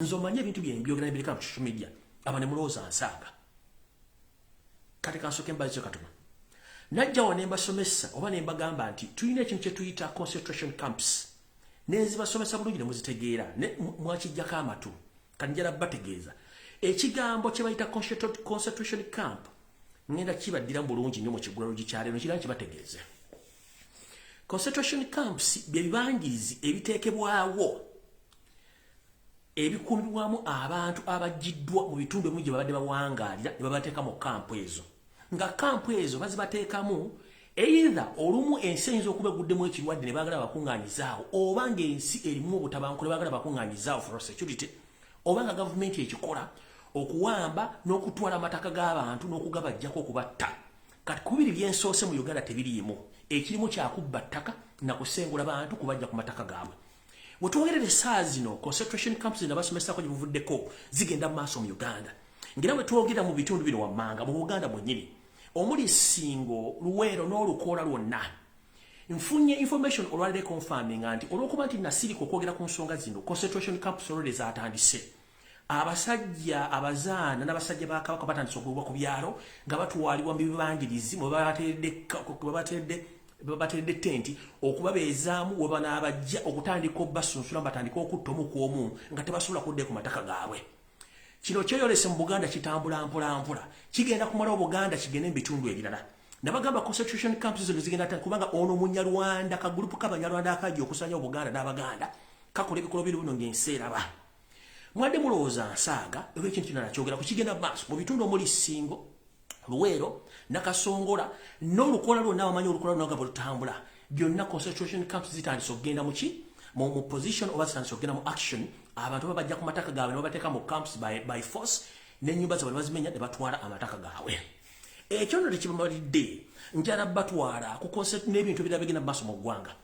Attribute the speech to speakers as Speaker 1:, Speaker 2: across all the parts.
Speaker 1: nzomanye ebintu bye mbyogera ebirika mu social media abane mulooza nsaaga kati kansoke mbazo katuma najja wane mbasomesa oba ne mbagamba nti tulina ekintu kye tuyita concentration camps nezi basomesa bulungi ne muzitegeera ne mwakijjako amatu kanjala bategeeza ekigambo kye bayita concentration camp ngenda kibaddira bulungi nnyo mu kigulalo gikyale no kiranga kibategeeze concentration camps bye bibangirizi ebiteekebwawo ebikumirwamu abantu abajiddwa mu bitundu ebingi babadde bawangaalira ne babateeka mu kampu ezo nga kampu ezo bazibateekamu either olumu ensi eyinza okuba eguddemu ekirwadde ne baagala bakungaanyizaawo oba ng'ensi erimu obutabanguko ne baagala bakungaanyizaawo for security oba nga gavumenti ekikola okuwamba n'okutwala amataka g'abantu n'okugabajjako okubatta kati kubiri byensoose mu Uganda tebiriimu ekirimu kyakubba ttaka na kusengula bantu kubajja ku mataka gaabwe wetwogerere essaawa zino concentration camps zino basomesako gye buvuddeko zigenda mu maaso mu Uganda ngira wetwogera mu bitundu bino wammanga mu Buganda mwennyini omuli Ssingo Luweero n'Olukoola lwonna nfunye information olwalire confirming nti olwokuba nti nasirika okwogera ku nsonga zino concentration camps olwalire zaatandise abasajja abazaana n'abasajja ba Kabaka batandise okugwa ku byalo nga batwalibwa mu bibangirizi mu babatedde tenti okubabeezaamu we banaabajja okutandika obbasunsula batandika okutta omu ku omu nga tebasobola kudde ku mataka gaabwe kino kyeyolese mu Buganda kitambula mpola kigenda kumala Obuganda kigende mu bitundu ebirala nabagamba concentration camps zino zigenda kubanga ono Munyarwanda kagulupu k'Abanyarwanda akajja okusanya Obuganda n'Abaganda kakola ebikolo bino ng'enseeraba mwadde mulowooza nsaaga olw'ekintu kino nakyogera ku kigenda mu maaso mu bitundu omuli Ssingo Luweero Nakasongola n'Olukoola lwonna abamanyi Olukoola lwonna nga bwe lutambula byonna concentration camps zitandise okugenda mu ki mu position oba zitandise okugenda mu action abantu babajja ku mataka gaabwe ne babateeka mu camps by force n'ennyumba zaabwe bazimenya ne batwala amataka gaabwe ekyo nno tekibamalidde njala batwala ku concept n'ebintu ebirala bigenda mu maaso mu ggwanga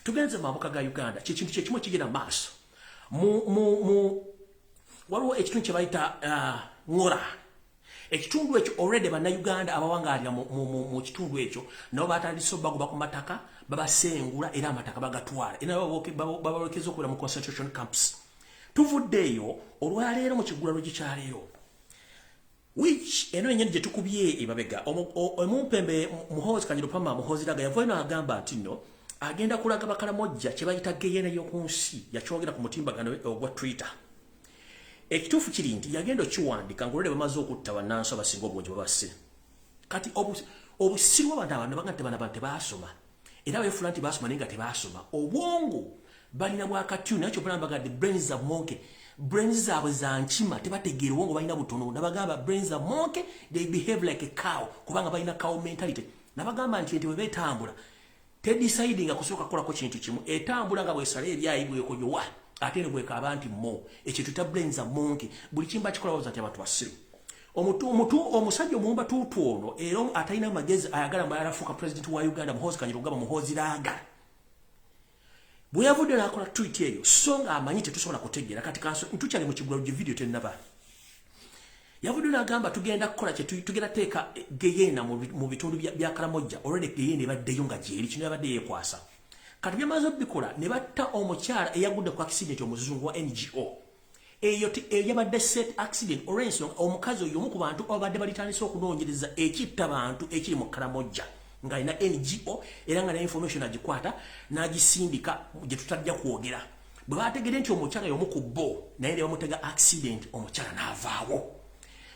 Speaker 1: tugenze mu mabuka ga Uganda kyekintu kyekimu ekigenda mu maaso waliwo ekitundu kye bayita ngora ekitundu ekyo already bannayuganda abawangaalira mu kitundu ekyo nabo batandise bagoba ku mataka babasengula era amataka bagatwala era babalekeza okubeera mu concentration camps tuvuddeeyo olwaleero mu kigulalo gikyaleero which eno ennyeni gye tukubye emabega omumpembe muhoozi Kanyirupama muhoozi Raga yavayo n'agamba nti nno agenda kulaga Bakalamojja kye bayita geyeena y'oku nsi yakyogera ku mutimbagano ogwa Twitter ekituufu kiri nti yagenda okiwandika ng'olwedde bamaze okutta bannansi abasinga obungi babasse kati obusiru bw'abantu baga nti bano abantu tebaasoma era beefula nti baasoma naye nga tebaasoma obwongo balina bwakatyu naye kyobula mbagadde brains za monkey brains zaabwe za nkima tebategeera obwongo balina butono nabagamba brains za monkey they behave like a cow kubanga balina cow mentality nabagamba nti ente bwe beetambula tedecidinga kusooka kukolako kintu kimu etambula nga bwesala ebyayi bwekoyowa ate ne bwekaba nti mo ekyo tuta brains za monkey buli kimba kikola waza nti abantu basiru omusajja omuwumba tuutu ono era atalina magezi ayagala mbu arafuuka president wa Uganda Muhoozi Kanyirugaba Muhoozi Raga bwe yavudde n'akola tweet eyo so nga amanyi tetusobola kutegeera kati kanso ntukyali mu kigulalo video tennaba yavudde n'agamba tugenda kukola tugenda teeka geyeena mu bitundu bya Kalamojja already geyeena ebaddeyo nga gyeri kino yabadde yeekwasa kati byamaze obikola ne batta omukyala eyagudde ku accident omuzungu wa NGO eyo yabadde set accident olw'ensonga omukazi oyo omu ku bantu abadde balitandise okunoonyereza ekitta bantu ekiri mu Kalamojja ng'alina NGO era nga na information agikwata n'agisindika gye tutajja kwogera bwe baategedde nti omukyala y'omu ku bo naye ne bamutega accident omukyala n'avaawo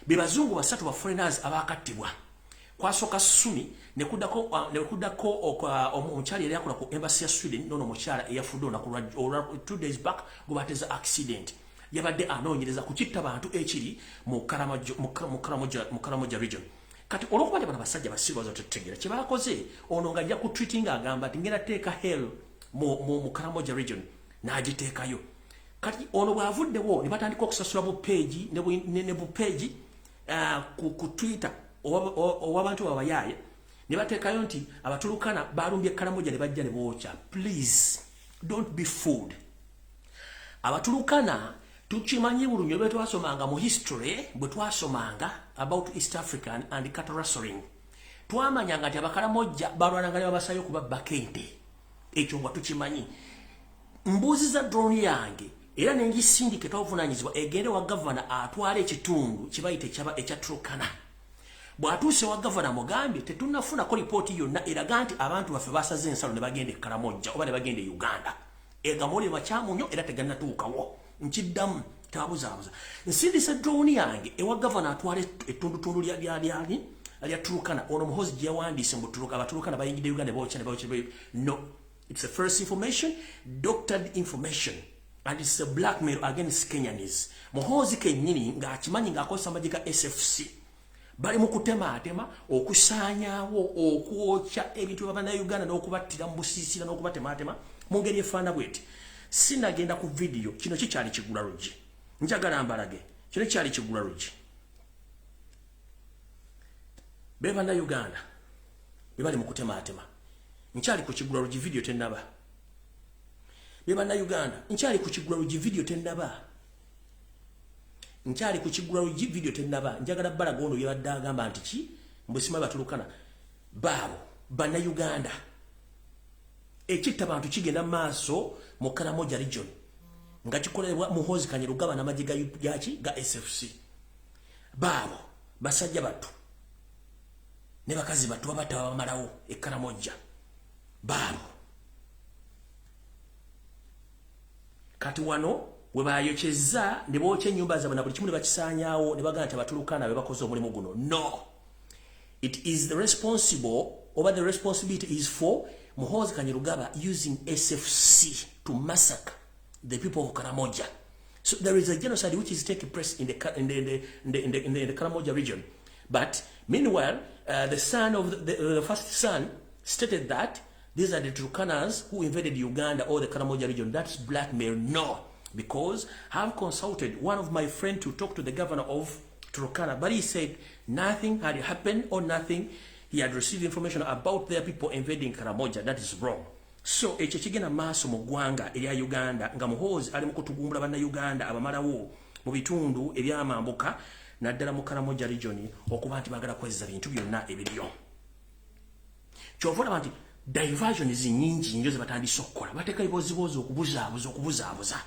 Speaker 1: be bazungu basatu ba foreigners abaakattibwa kwasooka Sumi ne kuddako omukyala yali akola ku embassy ya Sweden nono omukyala eyafudde olunaku lwa 2 days back gwe bateza accident yabadde anoonyereza ku kitta bantu ekiri mu Kalamojja region kati olwokuba bano basajja basiru baza tutegeera kye baakoze ono ng'ajja ku tweeting agamba nti ngenda teeka hell mu Kalamojja region n'agiteekayo kati ono bw'avuddewo ne batandika okusasula bu page ne bu page ku Twitter ow'abantu babayaaye ne bateekayo nti abatulukana balumbye Kalamojja ne bajja ne bookya please don't be fooled abatulukana tukimanyi bulungi bwe twasomanga mu history bwe twasomanga about East African and cattle rustling twamanyanga nti Abakalamojja balwananga ne babasayo kuba bakente ekyo nga tukimanyi mbuzi za drone yange era nengi syndicate ovunanyizibwa egende wa governor atwale ekitundu kibayite ekya Turkana. Bwatuuse wa governor Mugambe tetunafuna ko report yonna eraga nti abantu baffe basaze ensalo ne bagende Karamoja oba ne bagende Uganda. Egamole bakyamunyo era tegannatuukawo. Nkiddamu tabuzaabuza. Nsindise drone yange ewa governor atwale ettundu lya Turkana. Ono muhozi gye yawandiise mu Abaturkana bayingidde Uganda bocha. No. It's a first information, doctored information. And it's a blackmail against Kenyanese. Muhozi kennyini ng'akimanyi ng'akozesa amagye ga SFC. Bali mu kutematema okusaanyaawo okwokya ebintu b'Abannayuganda n'okubattira mu busiisira n'okubatematema mu ngeri efaana bw'eti. Sinagenda ku video kino kikyali kigula luggi. Njagala mbalage kino kikyali kigula luggi. Be Bannayuganda be bali mu kutematema. Nkyali ku kigula luggi video tennaba. Be Bannayuganda nkyali ku kigula luggi video tennaba. Nkyali ku kigula luggi video tennaba. Njagala balaga ono yabadde agamba nti ki mbusima Baturkana baabo Bannayuganda ekitta bantu kigenda maaso mu Karamoja region nga kikolebwa Muhoozi Kanyerugaba n'amagye ga SFC baabo basajja battu ne bakazi battu babata bamalawo e Karamoja baabo kati wano we bayokyezza ne bookya ennyumba zaabwe na buli kimu ne bakisaanyaawo ne bagamba nti Abaturkana be bakoze omulimu guno. No, it is the responsibility is for Muhoozi Kanyerugaba using SFC to massacre the people of Karamoja. So there is a genocide which is taking place in the Karamoja region. But meanwhile, the son of the first son stated that these are the Turkanas who invaded Uganda or the Karamoja region. That's blackmail. No, because I've consulted one of my friends to talk to the governor of Turkana, but he said nothing had happened or nothing. He had received information about their people invading Karamoja. That is wrong. So ekyo kigenda maaso mu ggwanga erya Uganda nga Muhoozi ali mu kutugumbula Bannayuganda abamalawo mu bitundu ebyamambuka naddala mu Karamoja region okuba nti bagala kwezza bintu byonna ebiriyo. Kyova olaba nti diversion nnyingi nnyo ze batandise okukola. Bateeka ebiboozibozi okubuzaabuza.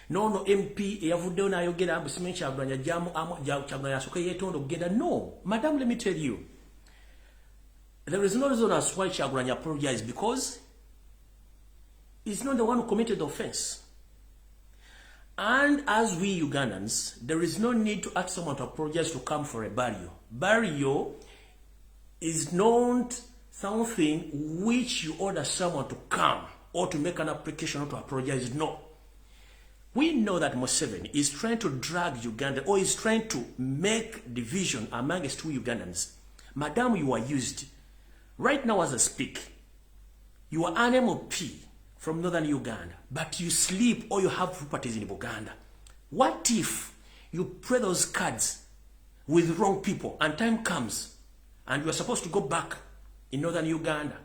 Speaker 1: Nono MP eyavuddeyo n'ayogera Busimanyi Kyagulanyi Kyagulanyi asooka yeetonda okugenda. No, madam, let me tell you. There is no reason as why Kyagulanyi apologized, because he's not the one who committed the offense. And as we Ugandans, there is no need to ask someone to apologize to come for a burial. Burial is not something which you order someone to come or to make an application or to apologize. No. We know that Museveni is trying to drag Uganda or is trying to make division amongst two Ugandans. Madam, you are used. Right now as I speak, you are an MP from northern Uganda, but you sleep or you have properties in Uganda. What if you play those cards with wrong people and time comes and you are supposed to go back in northern Uganda,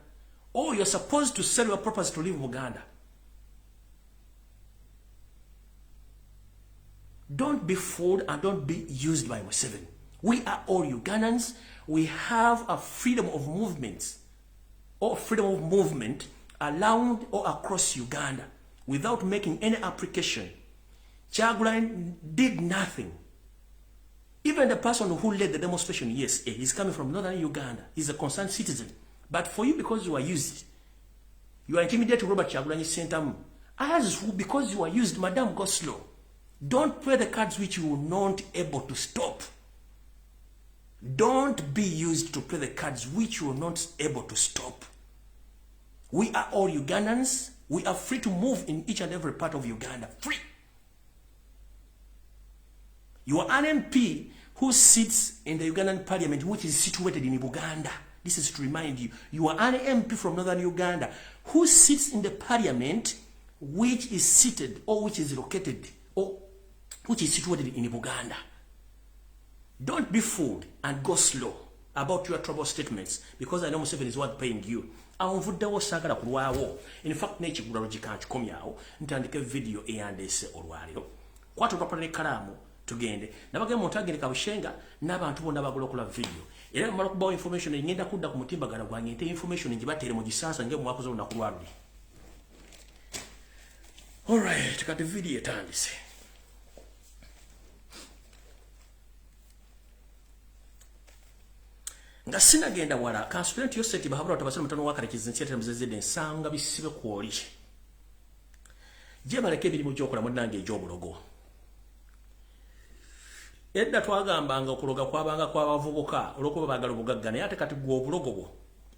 Speaker 1: or you are supposed to sell your properties to leave Uganda? Don't be fooled and don't be used by Museveni. We are all Ugandans. We have a freedom of movement around or across Uganda without making any application. Kyagulanyi did nothing. Even the person who led the demonstration, yes, he's coming from northern Uganda. He's a concerned citizen. But for you, because you are used, you are intimidated to Robert Kyagulanyi Sentamu. As because you are used, madam, go slow. Don't play the cards which you are not able to stop. Don't be used to play the cards which you are not able to stop. We are all Ugandans. We are free to move in each and every part of Uganda. Free. You are an MP who sits in the Ugandan parliament, which is situated in Uganda. This is to remind you. You are an MP from northern Uganda who sits in the parliament which is seated or which is located or which is situated in Uganda. Don't be fooled and go slow about your trouble statements, because I know Museveni is worth paying you. Awonvuddewo saagala kulwawo. In fact, n'ekigula lugika nkikomyawo ntandike video eyandeese olwaliro. Kwata olupapula n'ekkalaamu tugende. Nabagamba omuntu agende Kabushenga n'abantu bonna bagula okola video. Era mmala okubawo information engenda kudda ku mutimbagano gwange nte information ngibateere mu gisansa ng'emwakoze olunaku lwaluli. Alright, kati video etandise. Nga sinagenda wala kansula nti yoseti bahabula otabasira mutano wakale kizinchete mzezede nsanga bisibe kwoli. Je baleke ebirimu gyokola munnange egy'obulogo. Edda twagambanga okuloga kwabanga kw'abavubuka olwokuba baagala obugagga naye ate kati gwe obulogo bwo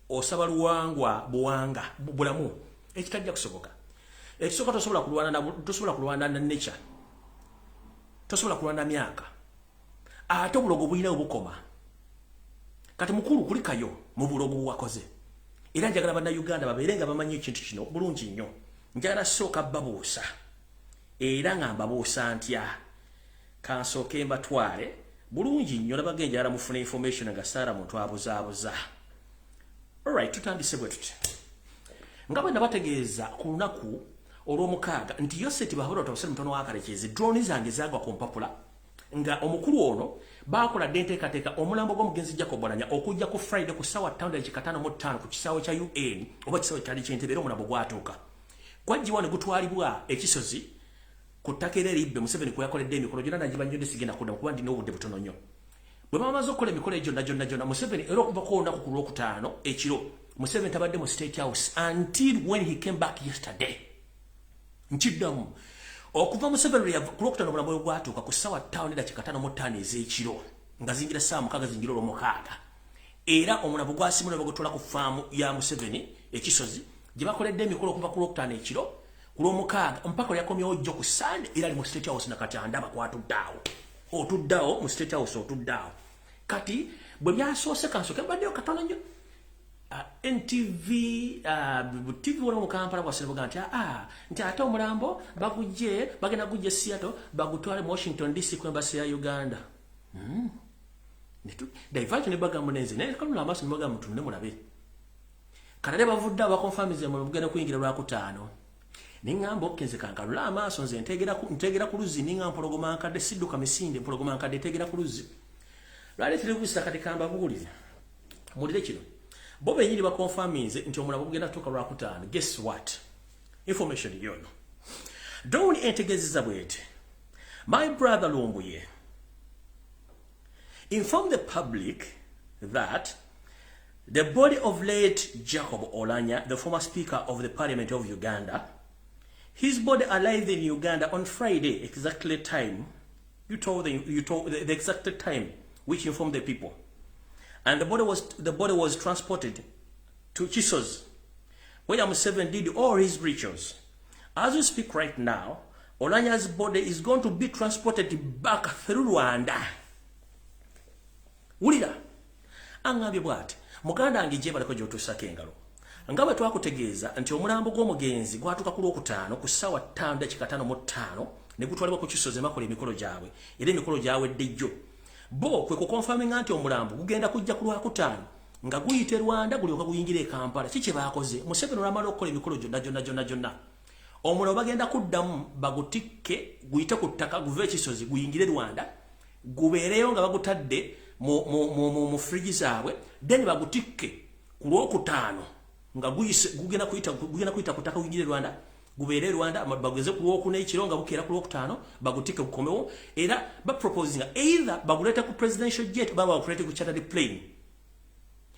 Speaker 1: osaba luwangwa buwanga bulamu ekitajja kusoboka. Ekisoka tosobola kulwana na nature. Tosobola kulwana myaka. Ate obulogo bulina obukoma. Kati mukulu kulikayo mu bulogo wakoze. Era njagala bannayuganda babeerenga bamanyi ekintu kino bulungi nnyo. Njagala sooka babuusa. Era nga mbabuusa ntya. Kansooke mbatwale bulungi nnyo nabage njagala mufuna information nga Sara muntu abuzaabuza. Alright, tutandise bwe tuti. Nga bwe nabategeeza ku lunaku olw'omukaaga nti Yoseti bahabula otabasira mutono w'akalekezi drone zange zaagwa ku mpapula nga omukulu ono baakola denteekateeka omulambo gw'omugenzi Jacob Oulanya okujja ku Friday ku ssaawa 5:55 ku kisaawe kya UN oba kisaawe kyali ky'Entebbe era omulambo gwatuuka. Gwajjibwa ne gutwalibwa ekisozi ku ttaka era eribbe Museveni kwe yakoledde emikolo gyonna nagiba nnyo sigenda kudda kuba ndina obudde butono nnyo. Bwe bamaze okukola emikolo egyo gyonna Museveni era okuva ku olunaku ku Lwokutaano ekiro Museveni tabadde mu State House until when he came back yesterday. Nchiddamu okuva Museveni ku Lwokutaano omulambo we gwatuuka ku ssaawa 5:55 ez'ekiro nga zingira ssaawa 6 zingira olw'omukaaga era omulambo gwasimula bagutwala ku faamu ya Museveni ekisozi gye bakoledde emikolo okuva ku Lwokutaano ekiro ku Lwomukaaga mpaka yakomyewo jjo ku Sunday era ali mu State House nakati andaba kwatuddaawo otuddawo mu State House otuddawo kati bwe byasoose kansooke mbaddeyo katono nnyo NTV TV wala mu Kampala bwasirabuga nti ate omulambo bagenda gujje Seattle bagutwale mu Washington DC ku embassy ya Uganda. Diversion ebaga munenze naye kalula amaaso ne baga mutunde mulabe. Kanale bavudde abakonfamize mu bugenda kuyingira Lwakutaano. Ningamba okkenze kankalula amaaso nze ntegera ku luzi ninga mpologoma nkadde sidduka misinde mpologoma nkadde tegera ku luzi. Lwali telebuusa kati kamba buulire. Mulire kino. Bobe nyiri ba confirminze nti omulambo gugenda tuka Lwakutaano. Guess what? Information yono. Don't entegezeza bwete. My brother Lumbuye informed the public that the body of late Jacob Oulanya, the former Speaker of the Parliament of Uganda, his body arrived in Uganda on Friday, exactly time. You told the exact time, which informed the people. And the body was transported to Chisos, where Museveni did all his rituals. As we speak right now, Oulanya's body is going to be transported back through Rwanda. Wulira, angambye bw'ati, muganda wange gye baleko gy'otuusako engalo. Nga bwe twakutegeeza nti omulambo gw'omugenzi gwatuuka ku Lwokutaano ku ssaawa 5:55 ne gutwalibwa ku Kisozi bakola emikolo gyabwe era emikolo gyawedde jjo. Bo kwe kukonfaminga nti omulambo gugenda kujja ku Lwakutaano nga guyite Rwanda gulyoka guyingire e Kampala. Kiki baakoze? Museveni olwamala okukola emikolo gyonna. Omulambo bagenda kuddamu bagutikke guyite ku ttaka guve Kisozi guyingire Rwanda gubeereyo nga bagutadde mu friji zaabwe then bagutikke ku Lwokutaano nga gugenda kuyita ku ttaka guyingire Rwanda gubeere Rwanda bageze ku Lwokuna ekiro nga bukeera ku Lwokutaano bagutikke bukomewo era baproposinga either bagulete ku presidential jet baba bakulete ku chartered plane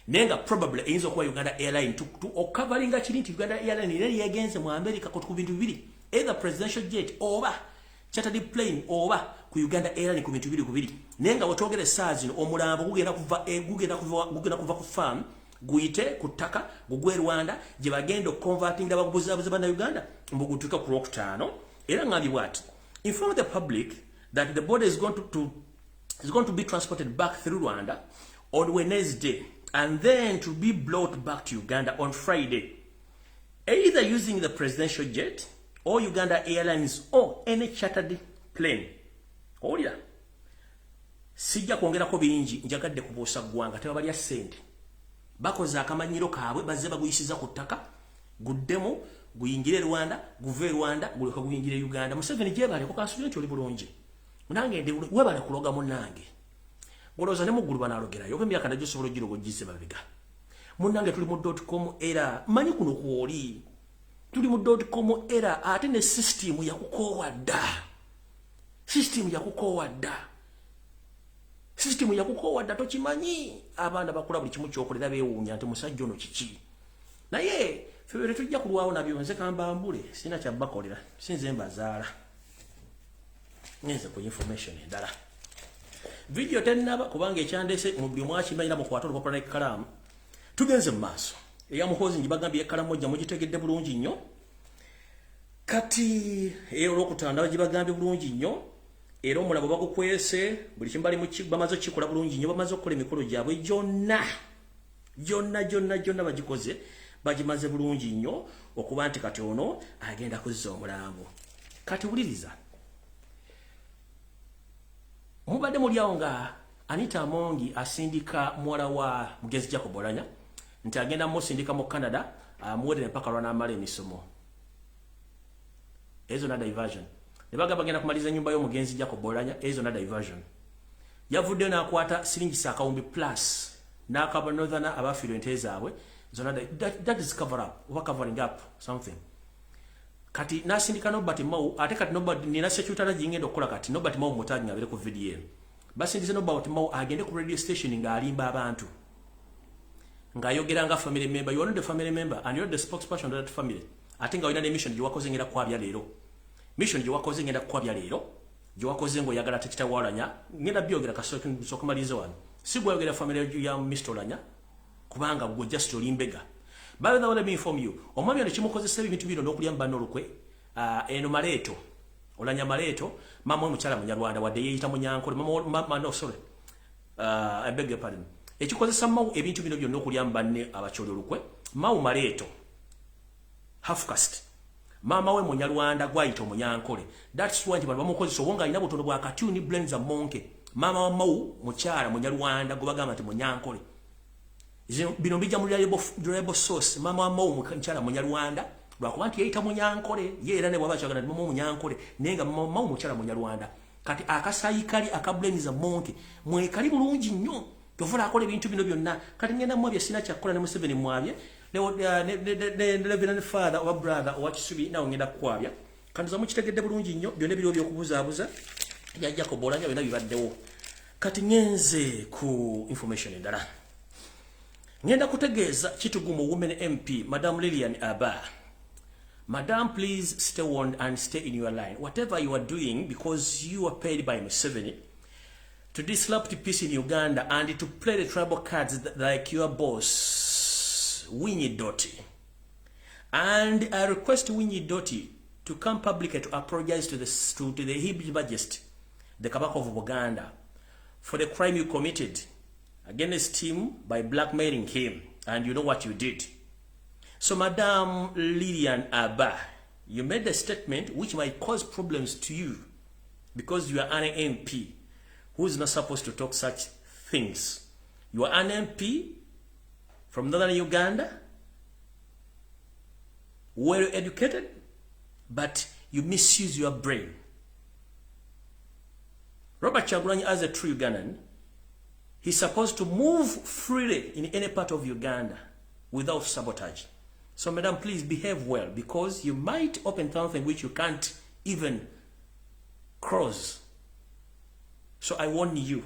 Speaker 1: nenga probably eyinza okuba Uganda Airline to okabalinga kiri nti Uganda Airline era yegenze mu America ku bintu bibiri either presidential jet oba chartered plane oba ku Uganda Airline ku bintu bibiri nenga wotogere saazi omulambo gugenda kuva ku farm guyite ku ttaka gugwe Rwanda gye bagenda converting abagubuzabuza bana Uganda mbugutuka ku Lwokutaano era ngambye bw'ati inform the public that the body is going to be transported back through Rwanda on Wednesday and then to be brought back to Uganda on Friday either using the presidential jet or Uganda Airlines or any chartered plane. Olira sijja kwongerako bingi njagadde kubuusa ggwanga tebabalya ssente bakoze akamanyiro kaabwe bazze baguyisiza ku ttaka guddemu guyingire Rwanda guve Rwanda guleka guyingire Uganda. Museveni gyebale ko kansula nti oli bulungi munange ndi webale kuloga munange olowooza ne muggulu banaalogerayo oba emyaka najjo osobola ogirogo gizze babega munange tuli mu .com era manyi kuno kwoli tuli mu .com era ate ne system yakukowadda. System yakukowadda tokimanyi abaana bakula buli kimu kyokolera beewuunya nti musajja ono kiki. Naye febere tujja kulwawo nabyo nze kambambule sina kyabakolera sinze mbazaala. Nyenze ku information endala. Video tennaba kubanga ekyandese mu buli mwakimanyira mu kwatolo popula ekalamu. Tugenze mu maaso. Eya muhozi njibagambye ekalamu ojja mugitegedde bulungi nnyo. Kati olwokutanda bagibagambye bulungi nnyo. Era omulabo bagukwese buli kimbali mu bamaze okikola bulungi nnyo bamaze okukola emikolo gyabwe gyonna bagikoze bagimaze bulungi nnyo okuba nti kati ono agenda kuzza omulambo. Kati wuliriza. Mubadde mulyawo nga Anita Amongi asindika muwala wa Mugenzi Jacob Oulanyah nti agenda musindika mu Canada amuwere mpaka lw'anaamala emisomo. Ezo na diversion. Nebaga bagenda kumaliza nyumba y'omugenzi Jacob Oulanyah ezo na diversion. Yavudde n'akwata siringi sakawumbi plus n'akaba northern abafiirwa ente zaabwe zona that is cover up oba covering up something. Kati nasindika Nobert Mao ate kati Nobert nina security ngendo okukola kati Nobert Mao mutaji ngabere ku video. Basindize Nobert Mao agende ku radio station nga alimba abantu. Ngayogera nga family member, you are not the family member and you are the spokesperson of that family. Ate nga oyina mission gye ngenda kwabya leero. Mission gye ngenda kwabya leero. Gye ngo yagala tekita Oulanyah ngenda byogera kasokumaliza wano. Sigwayogera family ya Mr. Oulanyah kubanga gwe just olimbega. By the way, let me inform you. Omwami ono kimukozesa ebintu bino n'okulya mbano olukwe. Eno Maleeto. Oulanyah Maleeto, mama omukyala Munyarwanda wadde yeeyita Munyankole. No, sorry. I beg your pardon. Ekikozesa Mau ebintu bino byonna okulya mbanne abakyoli olukwe. Mau Maleeto. Half caste. Mama we Munyarwanda gwayita Munyankole. That's why bano bamukozesa obonga alina butono bwa katuni blends a monkey. Mama wa Mau mukyala Munyarwanda gubagamba nti Munyankole. Bino bija mu reliable source mama wa Mau mukyala Munyarwanda lwakuba nti yeyita Munyankole ye era ne bwaba kyagala mama Munyankole nenga mama Mau mukyala Munyarwanda kati akasayikali akablemiza monke mwekali bulungi nnyo tovula akola ebintu bino byonna kati ngenda mwabye sina kyakola ne Museveni mwabye ne Reverend Father oba brother owa Kisubi nawe ngenda kwabya kanduza mukitegedde bulungi nnyo byonna biro by'okubuzaabuza ya Jacob Oulanyah byonna bibaddewo kati ngenze ku information endala. Ngenda kutegeeza kitugumu women MP Madam Lilian Abba. Madam, please stay warned and stay in your line. Whatever you are doing, because you are paid by Museveni to disrupt peace in Uganda and to play the tribal cards like your boss, Winnie Doty. And I request Winnie Doty to come publicly to apologize to the His Majesty, the Kabaka of Uganda, for the crime you committed against him by blackmailing him, and you know what you did. So Madam Lilian Abba, you made a statement which might cause problems to you because you are an MP who is not supposed to talk such things. You are an MP from northern Uganda, well educated, but you misuse your brain. Robert Kyagulanyi, as a true Ugandan, he's supposed to move freely in any part of Uganda without sabotage. So, madam, please behave well because you might open something which you can't even cross. So, I warn you,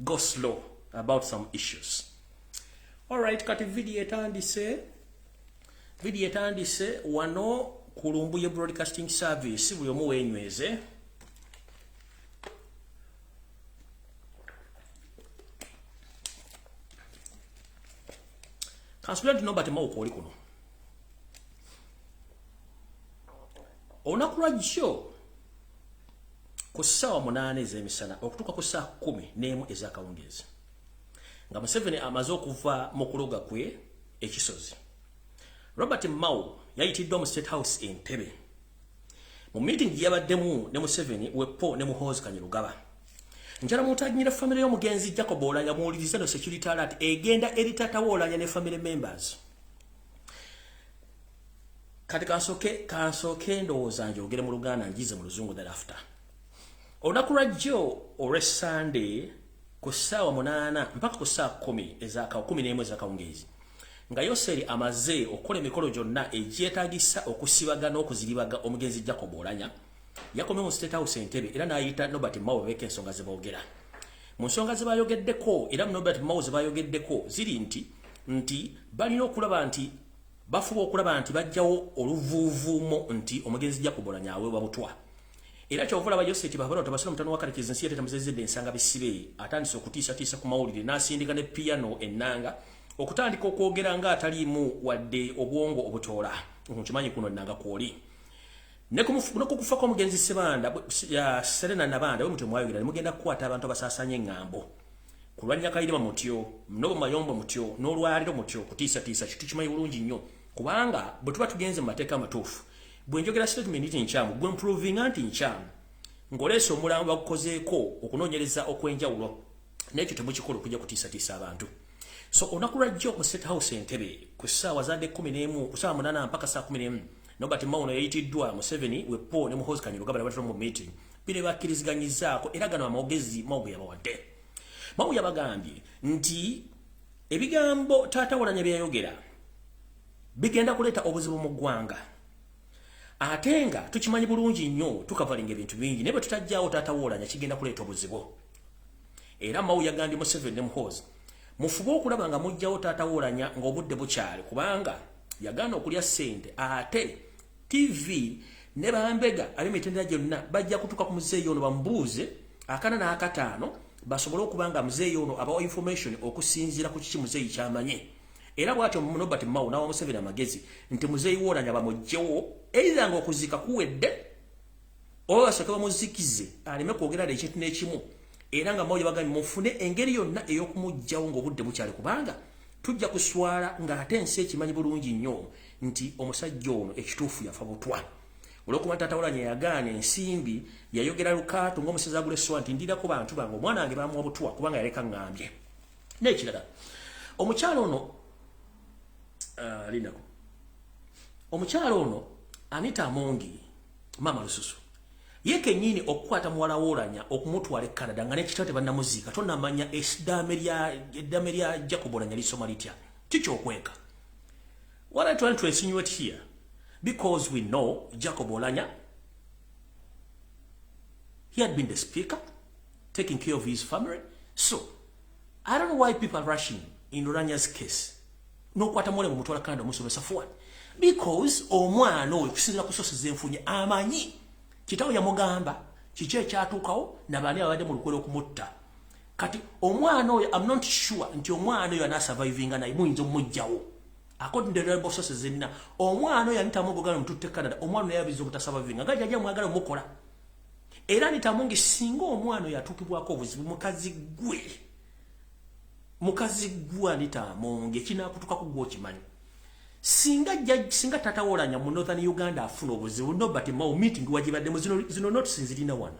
Speaker 1: go slow about some issues. Alright, kati video etandise wano ku Lumbuye Broadcasting Service buli omu wenyweze. Kansulenti Nobert Mao kwoli kuno. Olunaku lwajjo ku ssaawa 8 ez'emisana okutuuka ku ssaawa 11 ez'akawungeezi nga Museveni amaze okuva mu kuloga kwe ekisozi. Robert Mao yayitiddwa mu State House Entebbe. Mu meeting gye yabaddemu ne Museveni wepo ne Muhoozi Kanyarugaba. Njala mutaginyira family y'omugenzi Jacob Oulanyah muwulirize no security alert egenda eri tata Oulanyah ne family members. Kati kansoke ndowooza njogere mu Luganda njize mu Luzungu thereafter. Olunaku lwajjo olwe Sunday ku ssaawa 8 mpaka ku ssaawa 11 ez'akawungeezi nga Yoseri amaze okola emikolo gyonna egyetaagisa okusibagana okuziribaga omugenzi Jacob Oulanya yakomye mu State House Entebbe era n'ayita Nobert Mao beeka ensonga ze boogera. Mu nsonga ze bayogeddeko era Nobert Mao ze bayogeddeko ziri nti balina okulaba nti bafuba okulaba nti bajjawo oluvuuvuumo nti omugenzi Jacob Oulanya aweebwa butwa. Era kyovula ba Joseph Babalo tabasula mutano wakati kizinsi yete tamuzezedde ensanga bisibe atandise okutiisa ku mawulire n'asindika ne piano ennanga okutandika okwogera nga ataliimu wadde obwongo obutoola nkimanyi kuno ennanga kwoli nokukufa kw'omugenzi Sebanda Serena Nabanda bwe mutwe mwayogera mugenda kukwata abantu abasaasanya eŋŋambo kulwanya Kayirima mutyo Nobo Mayombo mutyo n'olwaliro mutyo kutiisa kitu kimanyi bulungi nnyo kubanga bwe tuba tugenze mu mateeka amatuufu bwe njogera statement nkyamu gwe improving anti nkyamu ng'oleesa omulambo bagukozeeko okunoonyereza okw'enjawulo n'ekyo temukikola okujja kutiisa abantu. So olunaku lwajjo mu State House Entebbe ku ssaawa za 11 ku ssaawa 8 mpaka ssaawa 11 Nobert Mao yayitiddwa Museveni Wepo ne Muhoozi Kainerugaba batatu mu meeting bine bakkiriziganyizaako era gano amawogezi Mao ge yabawadde. Mao yabagambye nti ebigambo Taata Oulanya bye yayogera bigenda kuleeta obuzibu mu ggwanga. Ate nga tukimanyi bulungi nnyo tukavalinga ebintu bingi naye bwe tutajjaawo Taata Oulanya kigenda kuleeta obuzibu. Era Mao yagambye Museveni ne Muhoozi mufube okulaba nga mujjawo Taata Oulanya ng'obudde bukyali kubanga yagaana okulya ssente ate TV ne bambega ali mitendera gyonna bajja kutuka ku muzeeyi ono bamubuuze akana n'akataano basobole okubanga muzeeyi ono abawa information okusinziira ku kiki muzeeyi kyamanye. Era bw'atyo Nobert Mao n'awa Museveni amagezi nti muzeeyi Oulanya bamugjewo either ng'okuzika kuwedde oba basooke bamuzikize aleme kwogerera ekintu n'ekimu. Era nga Mao yabagambye mufune engeri yonna ey'okumugjawo ng'obudde bukyali kubanga tujja kuswala ng'ate ensi ekimanyi bulungi nnyo nti omusajja ono ekituufu yafa butwa. Olw'okuba Taata Oulanya yagaana ensimbi yayogera lukaatu ng'omusezi agula esswa nti ndirako bantu bange omwana wange bamuwa butwa kubanga yaleka ŋŋambye. N'ekirala omukyalo ono Anita Amongi Mama Lususu ye kennyini okukwata muwala Oulanya okumutwala e Canada nga n'ekitabo tebannamuziika tonnamanya eddaame lya Jacob Oulanya lisoma litya kikyokweka. What I trying to insinuate here, because we know Jacob Oulanya, he had been the speaker, taking care of his family. So, I don't know why people are rushing in Oulanya's case. No kwata mwole mumutwala Canada musomesa forward. Because omwana oyo kusinzira ku sources zenfunye amanyi kitawo yamugamba kiki ekyatuukawo nabaani abadde mu lukwero okumutta. Kati omwana oyo I'm not sure nti omwana oyo anaasurvivinga naye muyinza omujjawo. According to the reliable sources zenina omwana oyo Anita Amongi ogala mututte Canada omwana oyo yabiza obutasurvivinga nga jjajja mwagala omukola. Era Anita Amongi singa omwana oyo atuukibwako obuzibu mukazi gwe Anita Amongi ekinaakutuukako gwe okimanyi. Singa Taata Oulanya mu Northern Uganda afuna obuzibu Nobert Mao meeting wagibaddemu zino notice nzirina wana.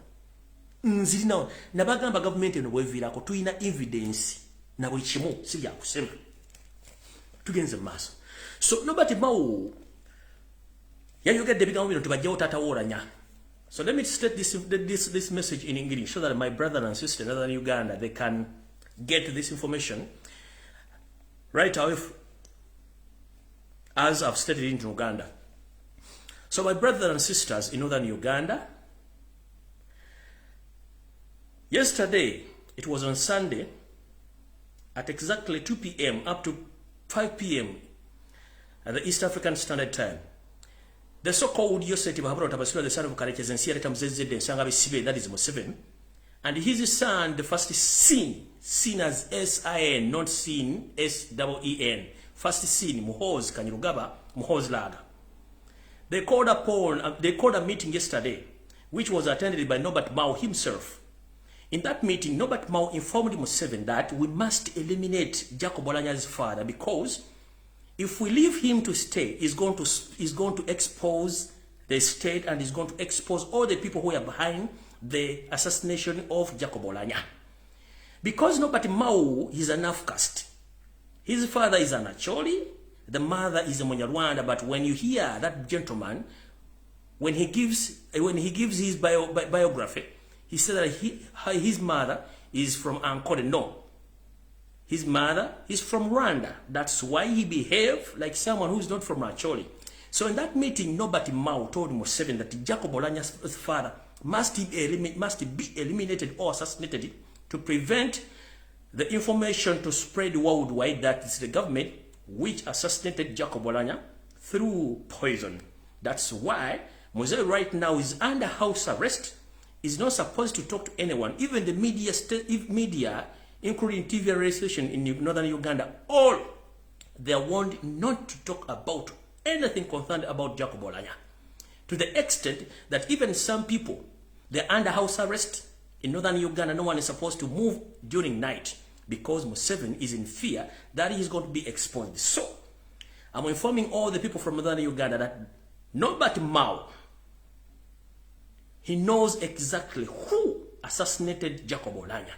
Speaker 1: Nabagamba government eno bweviirako tuyina evidence na buli kimu si byakusema. Tugenze mu maaso. So Nobert Mao yayogedde ebigambo bino tubajjawo Taata Oulanya. So let me state this message in English so that my brother and sister in Northern Uganda they can get this information right away as I've stated in Uganda. So my brothers and sisters in Northern Uganda, yesterday, it was on Sunday, at exactly 2 p.m. up to 5 p.m. at the East African Standard Time, the so-called Yoseti Mahabharata Tabasura, the son of Karekezi and Sierra Tamzezede and Sangabi Sibe, that is Museveni, and his son, the first seen as S-I-N, not seen S-E-E-N, first seen, Muhoozi Kainerugaba, Muhoozi Laga. They called a meeting yesterday, which was attended by Nobert Mao himself. In that meeting, Nobert Mao informed Museveni that we must eliminate Jacob Oulanya's father because if we leave him to stay, he's going to expose the state and he's going to expose all the people who are behind the assassination of Jacob Oulanya. Because Nobert Mao is an half-caste. His father is an Acholi, the mother is a Munyarwanda, but when you hear that gentleman, when he gives his biography, he said that his mother is from Ankole. No. His mother is from Rwanda. That's why he behaved like someone who's not from Racholi. So in that meeting, nobody Mao told Museveni that Jacob Olanya's father must be eliminated or assassinated to prevent the information to spread worldwide that it's the government which assassinated Jacob Olanya through poison. That's why Museveni right now is under house arrest. Is not supposed to talk to anyone. Even the media, including TV radio station in northern Uganda, all they are warned not to talk about anything concerned about Jacob Olanya. To the extent that even some people, they're under house arrest in northern Uganda. No one is supposed to move during night because Museveni is in fear that he is going to be exposed. So, I'm informing all the people from northern Uganda that nobody Mao, he knows exactly who assassinated Jacob Olanya.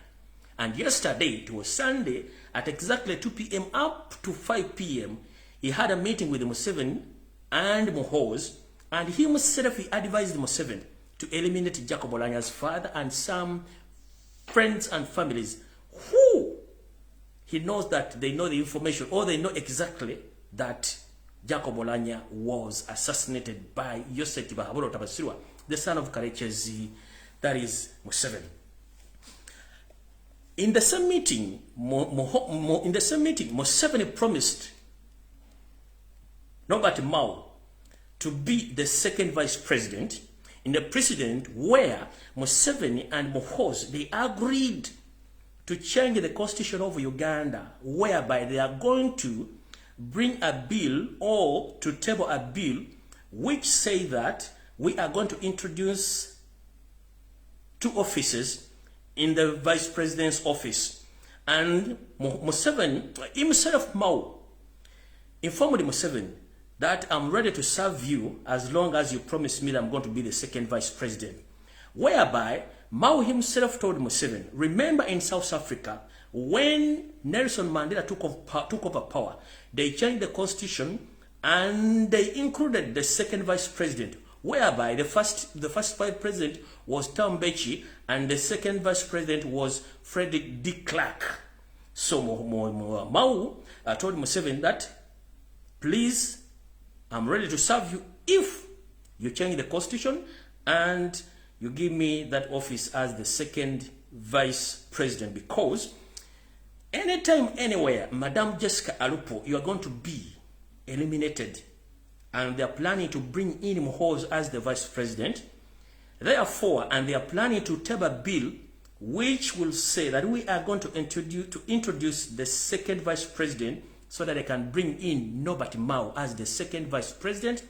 Speaker 1: And yesterday, it was Sunday, at exactly 2 p.m. up to 5 p.m., he had a meeting with Museveni and Muhoozi, and he himself advised Museveni to eliminate Jacob Olanya's father and some friends and families who he knows that they know the information or they know exactly that Jacob Olanya was assassinated by Yosef Bahaburo Tabasirwa, the son of Karechezi, that is Museveni. In the same meeting, Museveni promised Robert Mao to be the second vice president in the precedent where Museveni and Muhoozi, they agreed to change the constitution of Uganda, whereby they are going to bring a bill or to table a bill which say that we are going to introduce 2 offices in the vice president's office. And Museveni, himself Mao, informed Museveni that I'm ready to serve you as long as you promise me that I'm going to be the second vice president. Whereby Mao himself told Museveni, remember in South Africa, when Nelson Mandela took over power, they changed the constitution and they included the second vice president, whereby the first vice president was Tom Mbeki and the second vice president was Frederick D. Clark. So Mao told Museveni that, please, I'm ready to serve you if you change the constitution and you give me that office as the second vice president, because anytime, anywhere, Madam Jessica Alupo, you are going to be eliminated. And they are planning to bring in Muhoozi as the vice president. Therefore, and they are planning to table a bill which will say that we are going to introduce the second vice president so that they can bring in Norbert Mao as the second vice president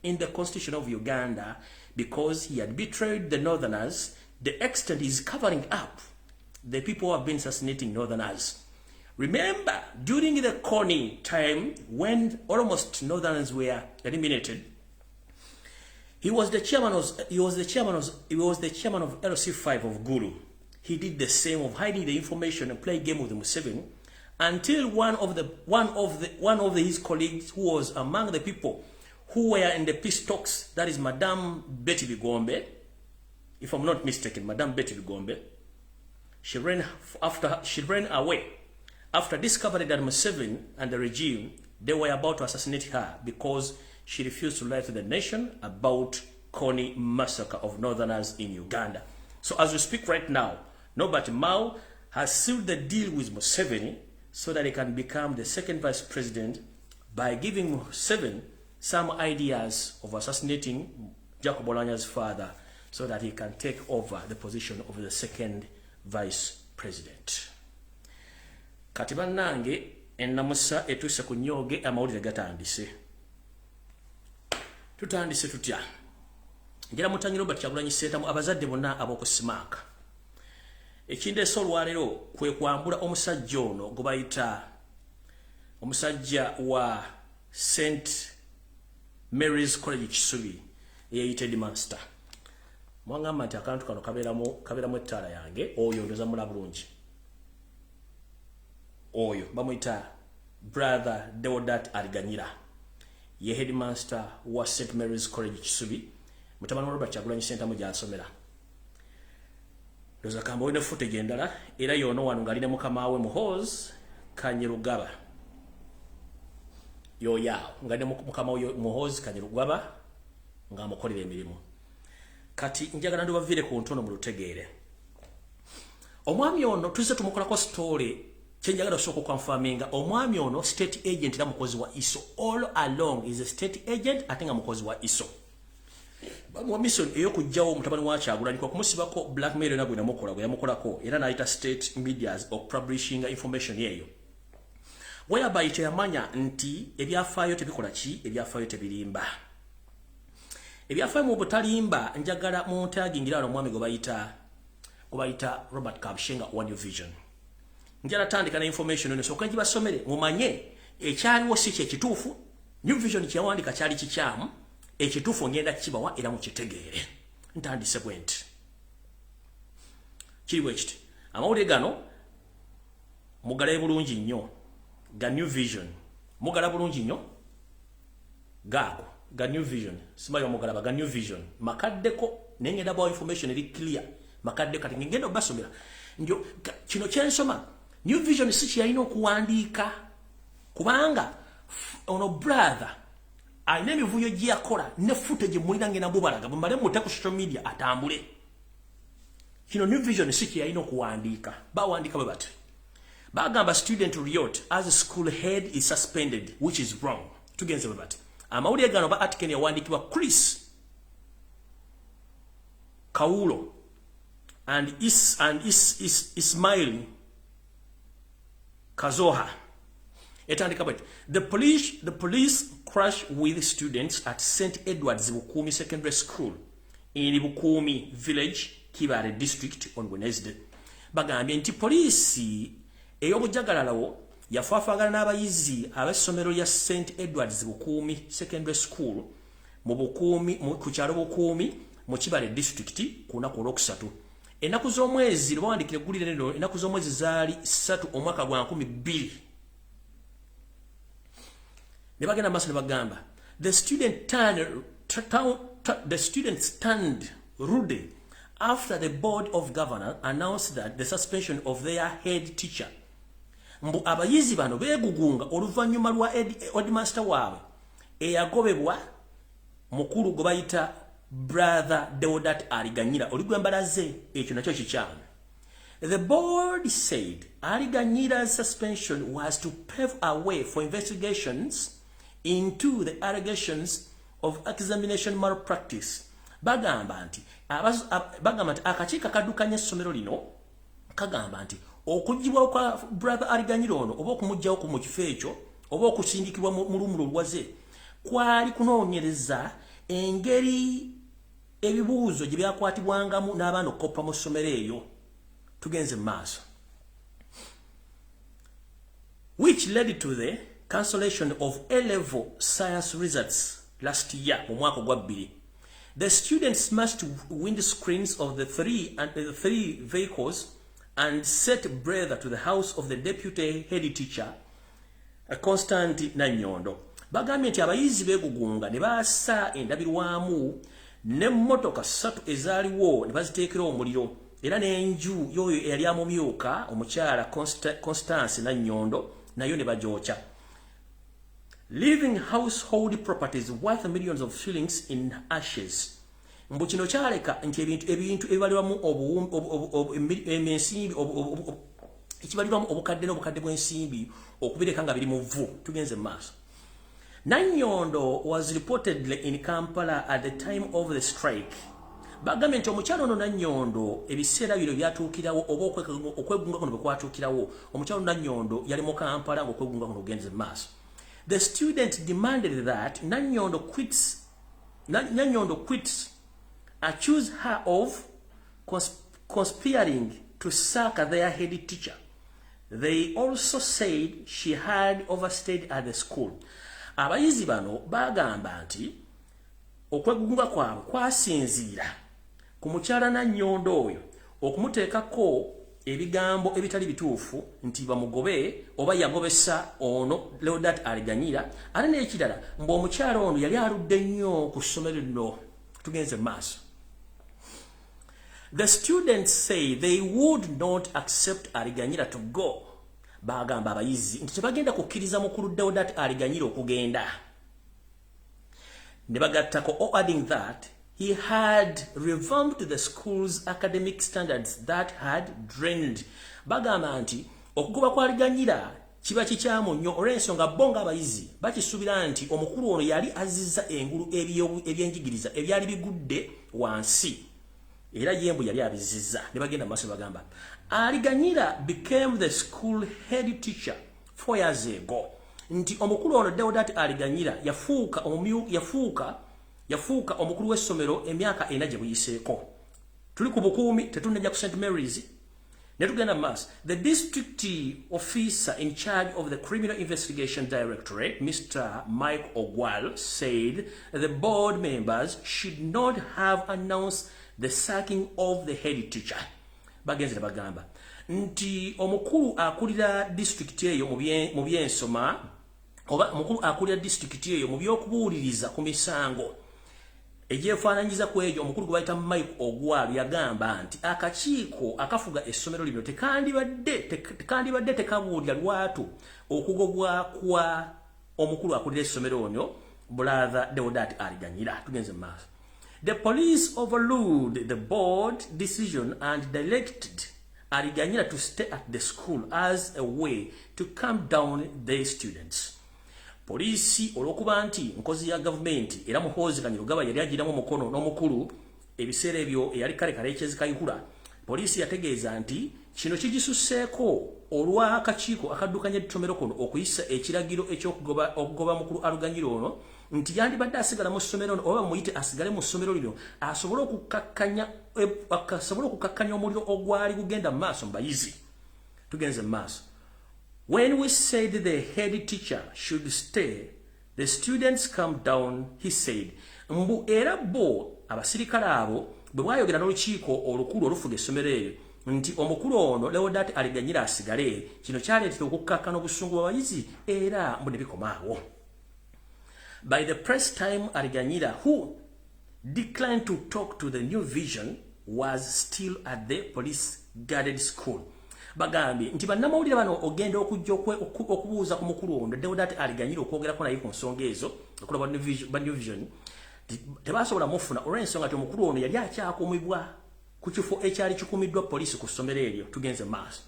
Speaker 1: in the constitution of Uganda, because he had betrayed the northerners. The extent is covering up the people who have been assassinating northerners. Remember, during the Kony time, when almost northerners were eliminated, he was the chairman of LC5 of Gulu. He did the same of hiding the information and play game with Museveni, until one of his colleagues, who was among the people who were in the peace talks, that is Madame Betty Bigombe, if I'm not mistaken, Madame Betty Bigombe, she ran away after discovering that Museveni and the regime, they were about to assassinate her because she refused to lie to the nation about Kony massacre of northerners in Uganda. So as we speak right now, Norbert Mao has sealed the deal with Museveni so that he can become the second vice president by giving Museveni some ideas of assassinating Jacob Olanya's father so that he can take over the position of the second vice president. Katiba nange enamusa etuse ku nyoge amawulire gatandise. Tutandise tutya. Njira mutanyi Robert Kyagulanyi Ssentamu abazadde bonna ab'okusimaaka. Ekindeese olwaleero kwe kwambula omusajja ono gwe bayita omusajja wa St. Mary's College Kisubi eyayita Headmaster. Mwangamba nti akantu kano kabeeramu ettaala yange, oyo ndoza mula bulungi. Oyo bamuyita Brother Deodat Ariganyira, ye Headmaster wa St. Mary's College Kisubi, mutabani wa Robert Kyagulanyi Ssentamu gy'asomera. Ndoza kamba olina footage endala, era yono wano ng'alina mukama we Muhoozi, Kanyerugaba yo yao ngade mukama Muhoozi Kanyerugaba nga mukolera emirimu kati njagala ndo bavire ku ntono mu lutegeere omwami ono tuze tumukolako story chenjagala soko confirminga omwami ono state agent na mukozi wa ISO all along is a state agent atenga mukozi wa ISO bamu mission eyo kujjawo mutabani wa Kyagulanyi kwa kumusibako blackmail na gwina mukola gwe yamukolako era naita state medias of publishing information yeyo whereby yamanya nti ebyafaayo tebikola ki ebyafaayo tebirimba ebyafaayo mu butalimba njagala mu tagging lalo mwami gobayita Robert Kabshenga wa New Vision njala tandika na information eno sokanji basomere mumanye ekyaliwo si kye kituufu New Vision kyawandika kyali kikyamu ekituufu ngenda kibawa era mu kitegeere ntandise bwenti kiri bwekiti amawulire gano mugala bulungi nnyo ga New Vision mugala bulungi nnyo gago ga New Vision simayo mugala ga New Vision makaddeko nengenda bawa information eri clear makadde kati ngenda basomera ndio kino kyensoma New Vision si kyalina okuwandiika kubanga ono brother aina emivuyo gyakola ne footage mulina ngena bubalaga bumale mutte ku social media atambule kino New Vision si kyalina okuwandiika bawandiika bwe bati bagamba student riot as a school head is suspended which is wrong tugenze bwe bati amawulire gano ba article yawandiikibwa Chris Kaulo and Ismail Kazoha. The police crashed with students at St. Edward's Bukumi Secondary School in Bukumi Village, Kibale District on Wednesday. Bagambye nti police ey'obujagalalawo yafaafagana n'abayizi ab'essomero lya St. Edward's Bukumi Secondary School mu Bukumi ku kyalo Bukumi mu Kibale District ku lunaku olwokusatu. Enaku z'omwezi lwandikira eggulire lino enaku z'omwezi zaali 3 omwaka gwa 2022. Ne bagenda maaso ne bagamba the students turned rude after the board of governors announced that the suspension of their head teacher. Mbu abayizi bano beegugunga oluvannyuma lwa headmaster waabwe eyagobebwa mukulu gwe bayita brother Deodat Aliganyira oligwembalaze ekyo nakyo kikyamu. The board said Aliganyira's suspension was to pave a way for investigations into the allegations of examination malpractice. Bagamba nti akakiiko akaddukanya essomero lino kagamba nti okugibwa kwa brother Aliganyira ono oba okumugjawo mu kifo ekyo oba okusindikibwa mu lumulu olwaze kwali kunoonyereza engeri ebibuuzo gye byakwatibwangamu n'abaana okukoppa mu ssomero eyo tugenze mu maaso, which led to the cancellation of A-level science results last year mu mwaka gwa 2. The students smashed windscreens of the three vehicles and set brother to the house of the deputy head teacher Constant Nanyondo. Bagambye nti abayizi beegugunga ne baasa endabirwamu n'emmotoka 3 ezaaliwo ne baziteekera omuliro era n'enju y'oyo eyali amumyuka omukyala Constance Nanyondo nayo ne bagyokya. Leaving household properties worth millions of shillings in ashes. Mbu kino kyaleka nti ebintu ebibalirwamu ensimbi ekibalirwamu obukadde n'obukadde bw'ensimbi okubireka nga biri mu vvu tugenze mu maaso. Nanyondo was reportedly in Kampala at the time of the strike. Bagambye nti omukyalo ono Nanyondo ebiseera bino byatuukirawo oba okwegunga kuno bwe kwatuukirawo omukyalo Nanyondo yali mu Kampala ng'okwegunga kuno ogenze mu maaso. The student demanded that Nanyondo quits, accused her of conspiring to sack their head teacher. They also said she had overstayed at the school. Abayizi bano bagamba nti okwegunga kwabwe kwasinziira ku mukyala Nanyondo oyo okumuteekako ebigambo ebitali bituufu nti bamugobe oba yagobesa ono Deodat Aliganyira ate n'ekirala mbu omukyala ono yali aludde nnyo ku ssomero lino tugenze maaso. The students say they would not accept Aliganyira to go, bagamba abayizi nti tebagenda kukkiriza mukulu Deodat Aliganyira okugenda. Ne bagattako adding that he had revamped the school's academic standards that had drained. Bagamba nti okugoba kwa Aliganyira kiba kikyamu nnyo olw'ensonga bo ng'abayizi bakisuubira nti omukulu ono yali azizza engulu ebyenjigiriza ebyali bigudde wansi era yembu yali abizizza. Ne bagenda mu maaso bagamba Aliganyira became the school head teacher 4 years ago. Nti omukulu ono Deodat Aliganyira yafuuka omukulu w'essomero emyaka 4 gye buyiseeko. Tuli ku bukuumi tetunnajja ku St. Mary's. Netugenda maaso. The district officer in charge of the Criminal Investigation Directorate, Mr. Mike Ogwal, said the board members should not have announced the sacking of the head teacher. Bagenzi bagamba nti omukulu akulira district eyo mu byensoma oba omukulu akulira district eyo mu by'okubuuliriza ku misango egyefaananyiza ku eyo omukulu gwe bayita Mike Ogwal yagamba nti akakiiko akafuga essomero lino tekandibadde tekabuulira lwatu okugobwa kwa omukulu akulira essomero ono brother Deodat Aliganyira. Tugenze maaso. The police overruled the board decision and directed Aliganyira to stay at the school as a way to calm down the students. Polisi olwokuba nti nkozi ya government era muhoziganyiro gaba yali agiramu mukono n'omukulu ebiseera ebyo eyali kale ekyezikayihula. Polisi yategeeza nti kino kigisusseeko olw'akakiiko akaddukanya ettomero kono okuyisa ekiragiro okugoba mukulu Aliganyira ono nti yandibadde asigala mu ssomero oba muyite asigale mu ssomero lino asobole okukakkanya omuliro ogwali gugenda mu maaso mu bayizi. Tugenze mu maaso. When we said the head teacher should stay, the students calmed down, he said. Mbu era bo abasirikale abo bwe bwayogera n'olukiiko olukulu olufuga essomero eryo nti omukulu ono Deodat Aliganyira asigale, kino kyaleetera okukkakkana obusungu bw'abayizi era mbu ne bikomaawo. By the press time, Aliganyira, who declined to talk to the New Vision, was still at the police-guarded school. Bagambye nti bannamawulire bano ogenda okujja okubuuza ku mukulu ono Deodat Aliganyira okwogerako naye ku nsonga ezo okulaba ba New Vision tebasobola mufuna olw'ensonga nti omukulu ono yali akyakuumibwa ku kifo ekyali kikuumiddwa poliisi ku ssomero eryo. Tugenze maaso.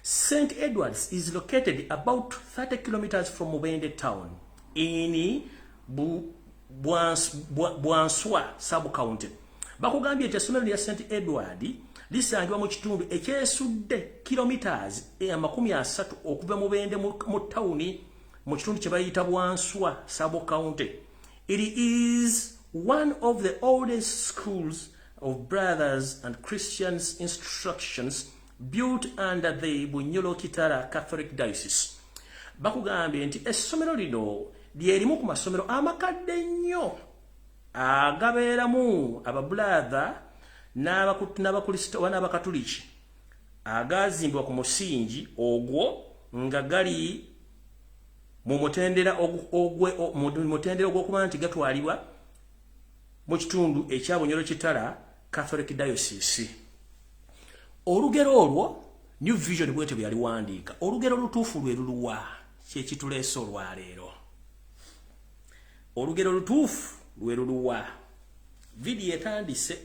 Speaker 1: St. Edward's is located about 30 kilometers from Mubende town in Bwanswa sub-county. Bakugambye nti essomero lya St. Edward lisangibwa mu kitundu ekyesudde kilometers 30 okuva Mubende mu tawuni mu kitundu kye bayita Bwanswa sub-county. It is one of the oldest schools of brothers and Christians instructions built under the Bunyolo Kitara Catholic Diocese. Bakugambye nti essomero lino lyerimu ku masomero amakadde nnyo agabeeramu ababrother n'abakristaayo n'abakatuliki agazimbibwa ku musingi ogwo nga gali mu mutendera ogw'okuba nti gatwalibwa mu kitundu ekya Bunyolo Kitara Catholic Diocese. Olugero olwo New Vision bwete byali wandiika. Olugero lutuufu lwe luluwa kyekituleese olwaleero. Olugero lutuufu lwe luluwa. Video etandise.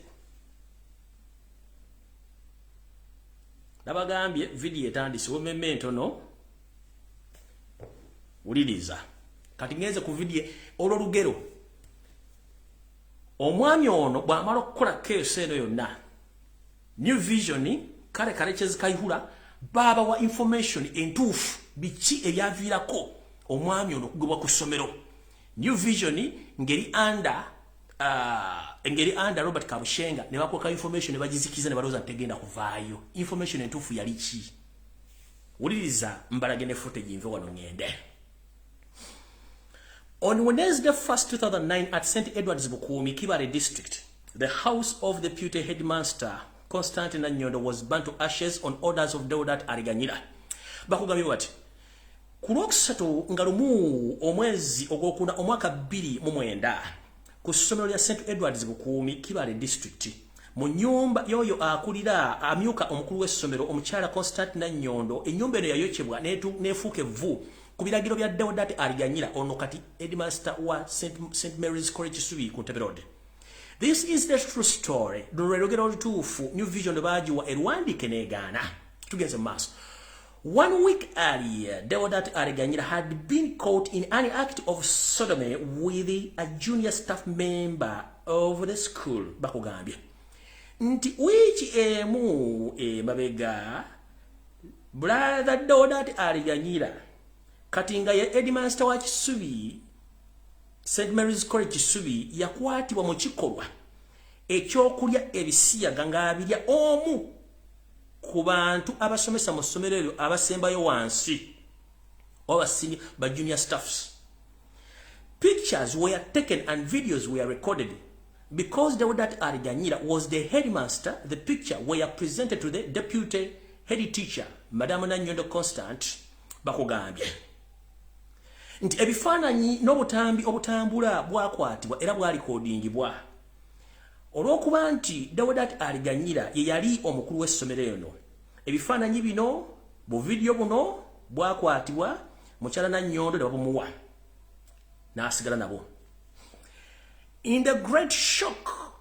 Speaker 1: Nabagambye video etandise womemme ntono uliriza. Kati ngenze ku video olugero. Omwami ono bw'amala okukola keesi eno yonna New Vision kale kyezikayihula baba wa information entuufu biki ebyaviirako omwami ono okugobwa ku ssomero. New Vision ngeri under Robert Kabushenga ne bakweka information ne bagizikiza ne balooza ntegenda kuvaayo. Information entuufu yali ki? Uliriza mbalage ne footage nve wano ngende. On Wednesday 1st 2009 at St. Edward's Bukuumi, Kibale District, the house of the deputy headmaster Constantine Nanyondo was burnt to ashes on orders of Deodat Aliganyira. Bakugambye bati ku Lwokusatu nga lumu omwezi ogwokuna omwaka 2009 ku ssomero lya St. Edward's Bukuumi, Kibale District, mu nyumba yoyo akulira amyuka omukulu w'essomero omukyala Constant Nanyondo ennyumba eno yayokyebwa nefuuka evvu ku biragiro bya Deodat Aliganyira ono kati headmaster wa St Mary's College Kisubi ku Ntebe Road. This is the true story. Lurerogero olutuufu New Vision baagiwa erwandike neegaana. Tugenze mu maaso. 1 week earlier, Deodat Aliganyira had been caught in an act of sodomy with a junior staff member of the school. Bakugambye. Nti wiki emu mabega brother Deodat Aliganyira katinga ya headmaster wa Kisubi St Mary's College Kisubi yakwatibwa mu kikolwa ekyokulya ebisiyaga ng'abirya omu ku bantu abasomesa mu ssomero eryo abasembayo wansi obasini ba junior staffs. Pictures were taken and videos were recorded. Because Deodat Aliganyira was the headmaster, the picture were presented to the deputy head teacher, Madame Nanyondo Constant, bakugambye. Nti ebifaananyi n'obutambi obutambula bwakwatibwa era bwalikodingibwa. Olw'okuba nti Deodat Aliganyira ye yali omukulu w'essomero eno. Ebifaananyi bino, bu video buno bwakwatibwa mukyala Nanyondo ne babumuwa. N'asigala nabo. In the great shock,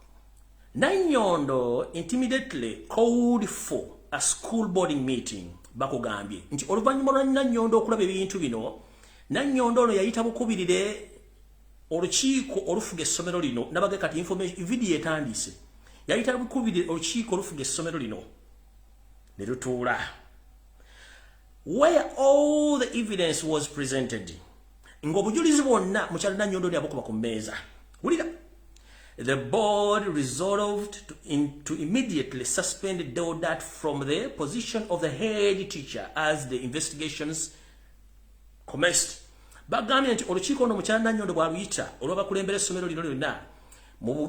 Speaker 1: Nanyondo immediately called for a school boarding meeting. Bakugambye nti oluvannyuma lwa Nanyondo okulaba ebintu bino, Nanyondo ono yayita bukubirire olukiiko olufuga essomero lino nabage kati information video etandise. Yayita bukubirire olukiiko olufuga essomero lino ne lutuula. Where all the evidence was presented. Ng'obujulizi bwonna mukyala Nanyondo yabukuba ku mmeeza. The board resolved to immediately suspend Deodat from the position of the head teacher as the investigations commenced. Bagambye nti olukiiko ono mukyala Nanyondo bw'aluyita olw'abakulembera essomero lino lyonna mu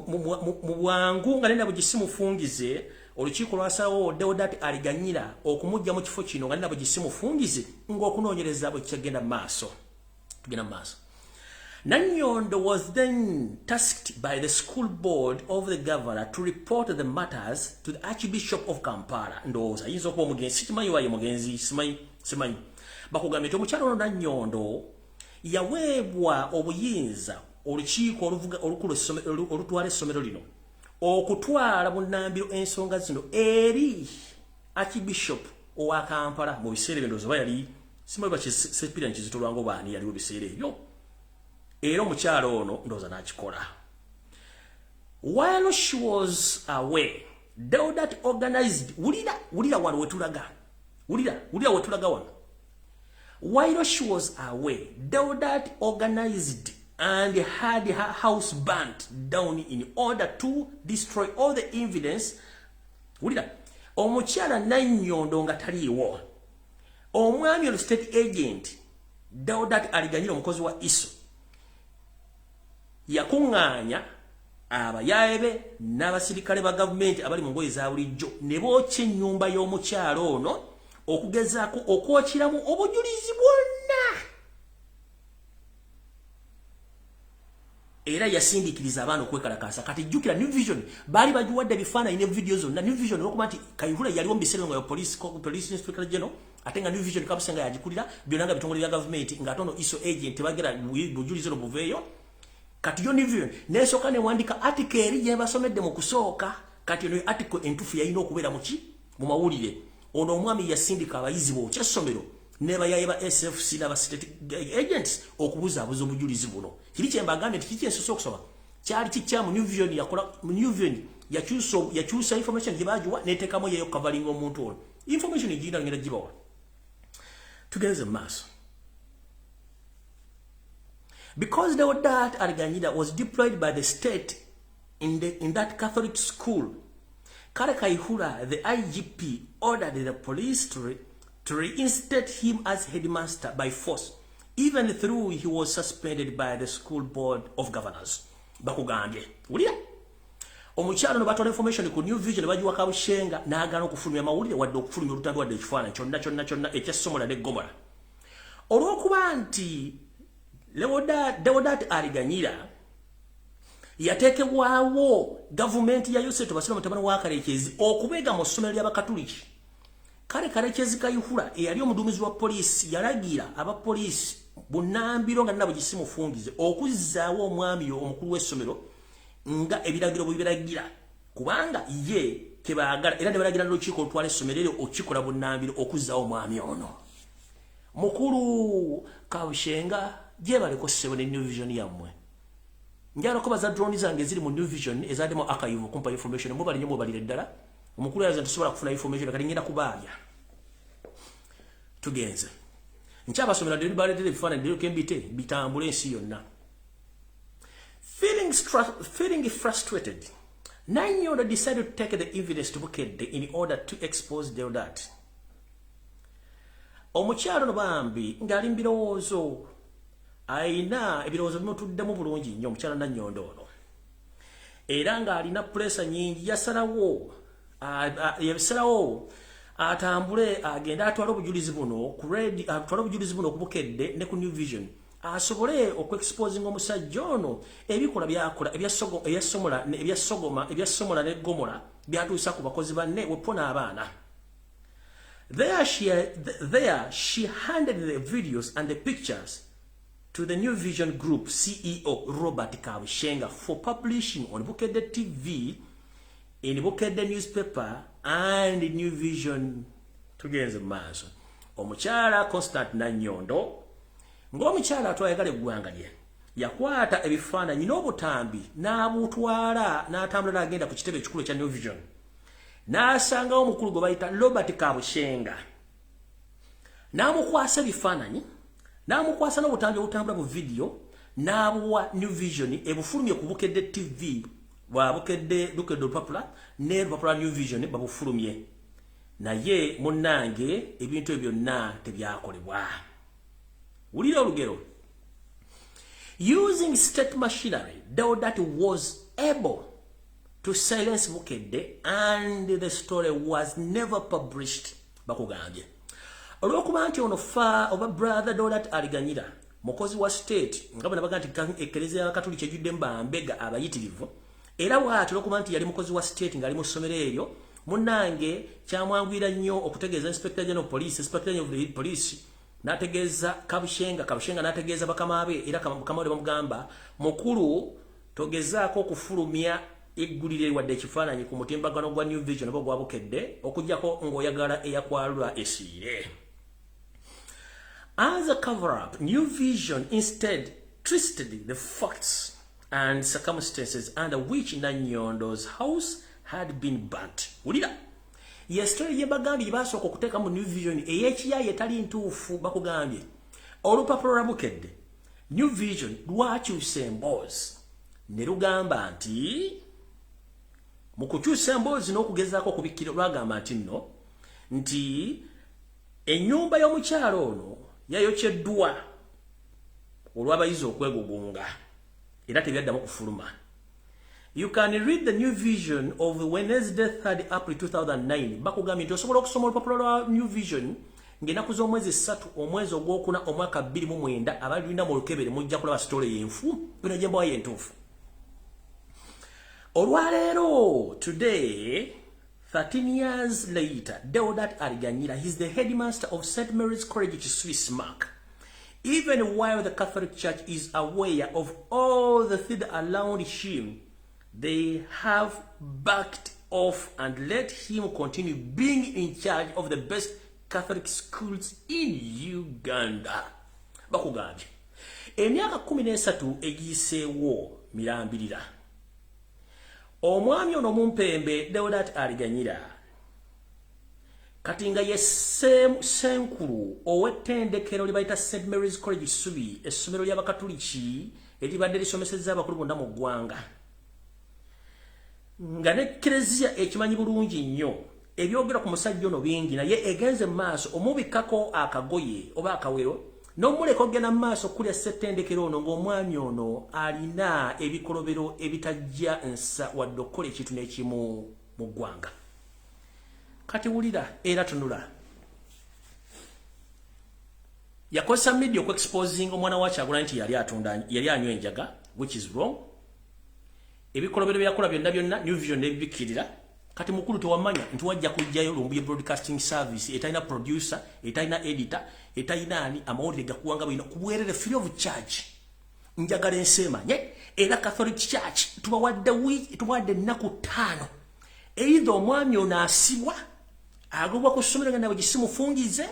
Speaker 1: bwangu nga nena bugisimufungize olukiiko lwasalawo Deodat Aliganyira okumujja mu kifo kino nga nena bugisimufungize ng'okunoonyereza bwe kigenda mu maaso. Tugenda mu maaso. Nanyondo was then tasked by the school board of the governor to report the matters to the Archbishop of Kampala. Ndowooza ayinza okuba omugenzi, sikimanyi waye mugenzi, simanyi. Bakugambye nti omukyala ono Nanyondo yaweebwa obuyinza olukiiko olukulu olutwala essomero lino okutwala bunnambiro ensonga zino eri Archbishop owa Kampala mu biseera bino zoba yali simanyi bakisepira nkizitolwango baani yaliwo biseera ebyo. Era omukyala ono ndowooza n'akikola. While she was away, Deodat organized wulira wano wetulaga. Wulira wetulaga wano. While she was away, Deodat organized and had her house burnt down in order to destroy all the evidence. Wulira omukyala Nanyondo nga taliiwo. Omwami ono state agent Deodat Aliganyira omukozi wa ISO yakuŋŋaanya abayaabe n'abasirikale ba gavumenti abali mu ngoye za bulijjo ne bookya ennyumba y'omukyala ono okugezaako okwokeramu obujulizi bwonna. Era yasindikiriza abaana okwekalakaasa. Kati jjukira New Vision baali bagiwadde ebifaananyi ne video zonna. New Vision olw'okuba nti Kayihura yaliwo mu biseera nga police inspector general ate nga New Vision kabuse nga yagikulira byonna nga bitongole bya gavumenti ng'ate ono ISO agent bagera bujulizi ono buveeyo. Kati yo New Vision nesooka newandika article eri gye basomedde mu kusooka. Kati eno article entuufu yalina okubeera mu mawulire. Ono omwami yasindika abayizi bookya essomero ne bayaye ba SFC n'aba state agents okubuzaabuza obujulizi buno. Kiri kye mbagambye nti kiki ensoso okusoma kyali kikyamu New Vision yakola mu New Vision yakyusa information gye baagiwa n'eteekamu yeyo covering omuntu ono. Information egiyina ngenda gibawa. Tugenze mu maaso. Because Deodat Aliganyira was deployed by the state in that Catholic school, Kale Kayihura, the IGP, ordered the police to reinstate him as headmaster by force, even though he was suspended by the school board of governors. Bakugambye. Wulira? Omukyala no batwala information ku New Vision bagiwa kabushenga n'agaana okufulumya amawulire wadde okufulumya olutambi wadde ekifaananyi kyonna ekyassomola ne Gomora. Olw'okuba nti Deodat Aliganyira yatekebwawo gavumenti ya Yosef Basira mutabani wa Karekezi okubega mu ssomero ly'Abakatuliki. Kale Karekezi Kayihura eyali omuduumizi wa poliisi yalagira abapoliisi Bunambiro nga nabo gisimufungize okuzzaawo omwami omukulu w'essomero nga ebiragiro bibiragira kubanga ye kebaagala era ne balagira n'olukiiko olutwala essomero eryo okikola Bunambiro okuzzaawo omwami ono. Mukulu Kabushenga gyebaleko ssebo ne New Vision yammwe. Njala ko baza drone zange ziri mu New Vision ezademo archive kumpa information mubali nyo mubalire ddala. Omukulu yaza tusobola kufuna information kali ngenda kubaabya. Tugenze. Nchaba somera deli balete bifana deli kembite bitambule ensi yonna. Feeling frustrated, Nanyondo decided to take the evidence to Bukedde in order to expose Deodat. Omukyalo no bambi ngali mbirowoozo aina ebirowoozo bimutuddemu bulungi nnyo omukyala Nanyondo ono. Era ng'alina pressure nyingi yasalawo atambule agenda atwala obujulizi buno ku Bukedde ne ku New Vision asobole okwexposing omusajja ono ebikola byakola ebyasomola ne gomola byatuusa ku bakozi banne wepona abaana. There she handed the videos and the pictures to the New Vision Group CEO Robert Kabushenga for publishing on Bukedde TV, in Bukedde newspaper and New Vision tugenze maaso. Omukyala Constant Nanyondo ng'omukyala atwayagala eggwanga lye yakwata ebifaananyi n'obutambi n'abutwala n'atambula agenda ku kitebe ekikulu ekya New Vision n'asangawo omukulu gwe bayita Robert Kabushenga n'amukwasa ebifaananyi n'amukwasa n'obutambi obutambula bu video n'abuwa New Vision ebufulumye ku Bukedde TV bwa Bukedde Lupapula ne Lupapula New Vision babufulumye naye munnange ebintu ebyo byonna tebyakolebwa. Ulira olugero. Using state machinery, Deodat was able to silence Bukedde and the story was never published. Bakugambye. Olwokuba nti ono fa oba brother Deodat aliganyira mukozi wa state nga bwe nabaga nti ekelezia y'Abakatuliki ejjudde mbambega abayitirivu era bw'atyo olwokuba nti yali mukozi wa state ng'ali mu ssomero eryo munnange kyamwangwira nnyo okutegeeza Inspector General of Police, Inspector General of the Police n'ategeeza Kabushenga n'ategeeza bakama be era bakama be bamugamba mukulu togezaako okufulumya eggulire wadde ekifaananyi ku mutimbagano gwa New Vision oba gwa Bukedde okuggyako ng'oyagala eyakwalula esiire. As a cover-up, New Vision instead twisted the facts and circumstances under which Nanyondo's house had been burnt. Ulira. Ye story ye bagambye yebasooka okuteeka mu New Vision ey'ekiyaye etali ntuufu bakugambye. Olupapula lwa Bukedde. New Vision lwakyusa emboozi. Ne lugamba nti mu kukyusa emboozi n'okugezaako okubikkira lwagamba nti ennyumba y'omukyalo ono yayokyeddwa olw'abayizi okwegugunga era tebyaddamu kufuluma. You can read the New Vision of Wednesday 3rd April 2009. Bakugambye nti osobola okusoma olupapula lwa New Vision ng'ennaku z'omwezi 3 omwezi ogwokuna omwaka 2009 abalina mu lukebere mujja kulaba story y'enfu bino gye mbawa y'entuufu. Olwaleero today 13 years later, Deodat Aliganyira, he's the headmaster of St. Mary's College Swiss Mark. Even while the Catholic Church is aware of all the things around him, they have backed off and let him continue being in charge of the best Catholic schools in Uganda. Bakugambye. Emyaka 13 egiseewo mirambirira. Omwami ono mumpembe Deodat Aliganyira kati nga ye senkulu ow'ettendekero lye bayita St. Mary's College Subi, essomero ly'Abakatuliki eribadde lisomesezza abakulu bonna mu ggwanga. Nga ne Eklezia ekimanyi bulungi nnyo ebyogera ku musajja ono bingi naye egenze mu maaso omubikkako akagoye oba akawero n'omuleka ogenda mu maaso kulya ssettendekero ono ng'omwami ono alina ebikolobero ebitajja nsa wadde okukola ekintu n'ekimu mu ggwanga. Kati wulira era tunula. Yakozesa media okweexposing omwana wa Kyagulanyi nti yali anywa enjaga, which is wrong. ebikolobero byakola byonna New Vision nebikirira kati mukulu tewamanya nti wajja kujjayo Lumbuye Broadcasting Service etalina producer etalina editor etalina ani amawulire gakuwanga bino kubwerere free of charge njagala ensemanye era Catholic Church tubawadde ennaku 5 either omwami ono asibwa agobwa ku ssomero nga nabo gisimufungize